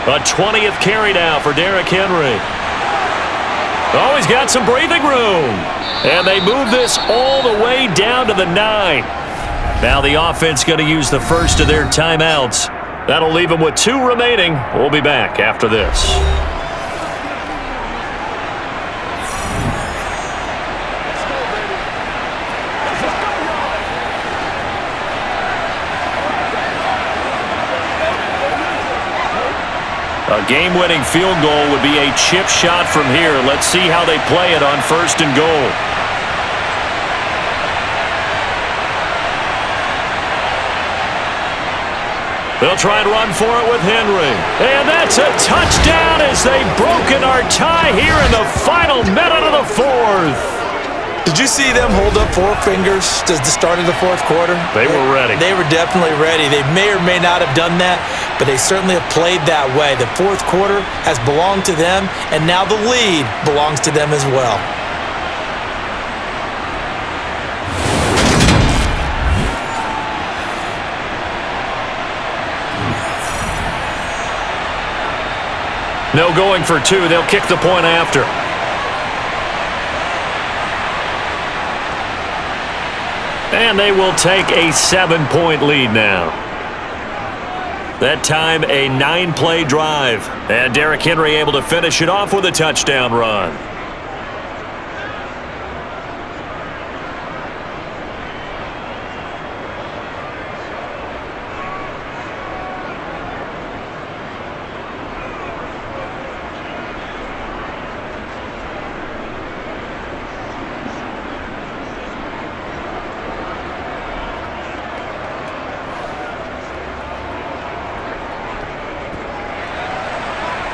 S2: A 20th carry now for Derrick Henry. Oh, he's got some breathing room. And they move this all the way down to the 9. Now the offense going to use the first of their timeouts. That'll leave them with 2 remaining. We'll be back after this. A game-winning field goal would be a chip shot from here. Let's see how they play it on 1st and goal. They'll try and run for it with Henry. And that's a touchdown as they've broken our tie here in the final minute of the 4th.
S3: Did you see them hold up 4 fingers at the start of the 4th quarter?
S2: They were ready.
S3: They were definitely ready. They may or may not have done that, but they certainly have played that way. The 4th quarter has belonged to them, and now the lead belongs to them as well.
S2: No going for 2. They'll kick the point after. And they will take a 7-point lead now. That time, a 9-play drive. And Derrick Henry able to finish it off with a touchdown run.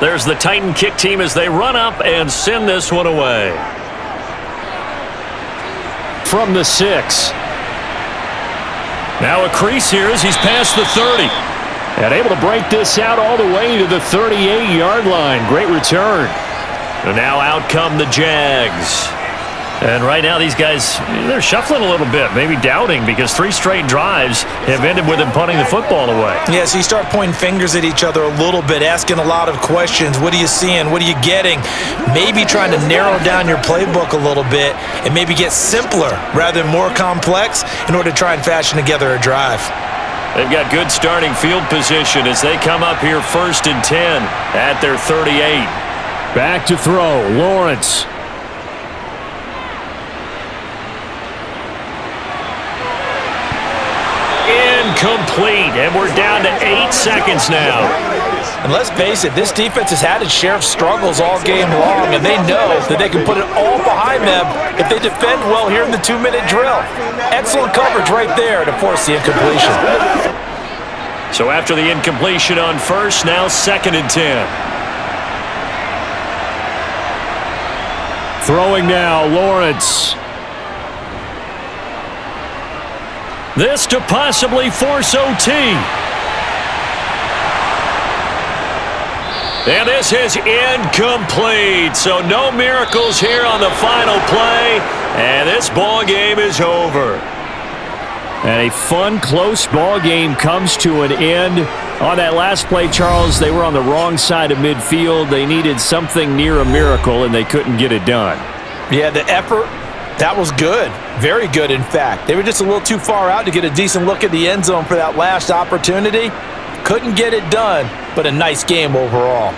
S2: There's the Titan kick team as they run up and send this one away.
S5: From the 6.
S2: Now a crease here as he's past the 30.
S5: And able to break this out all the way to the 38-yard line. Great return.
S2: And now out come the Jags. And right now these guys, they're shuffling a little bit, maybe doubting, because 3 straight drives have ended with them punting the football away.
S3: Yeah, so you start pointing fingers at each other a little bit, asking a lot of questions. What are you seeing? What are you getting? Maybe trying to narrow down your playbook a little bit and maybe get simpler rather than more complex in order to try and fashion together a drive.
S2: They've got good starting field position as they come up here 1st and 10 at their 38.
S5: Back to throw, Lawrence.
S2: Incomplete, and we're down to 8 seconds now.
S3: And let's face it, this defense has had its share of struggles all game long, and they know that they can put it all behind them if they defend well here in the 2-minute drill. Excellent coverage right there to force the incompletion.
S2: So after the incompletion on 1st, now 2nd and 10.
S5: Throwing now, Lawrence.
S2: This to possibly force OT. And this is incomplete. So no miracles here on the final play. And this ball game is over.
S5: And a fun, close ball game comes to an end. On that last play, Charles, they were on the wrong side of midfield. They needed something near a miracle, and they couldn't get it done.
S3: Yeah, the effort, that was good. Very good, in fact. They were just a little too far out to get a decent look at the end zone for that last opportunity. Couldn't get it done, but a nice game overall.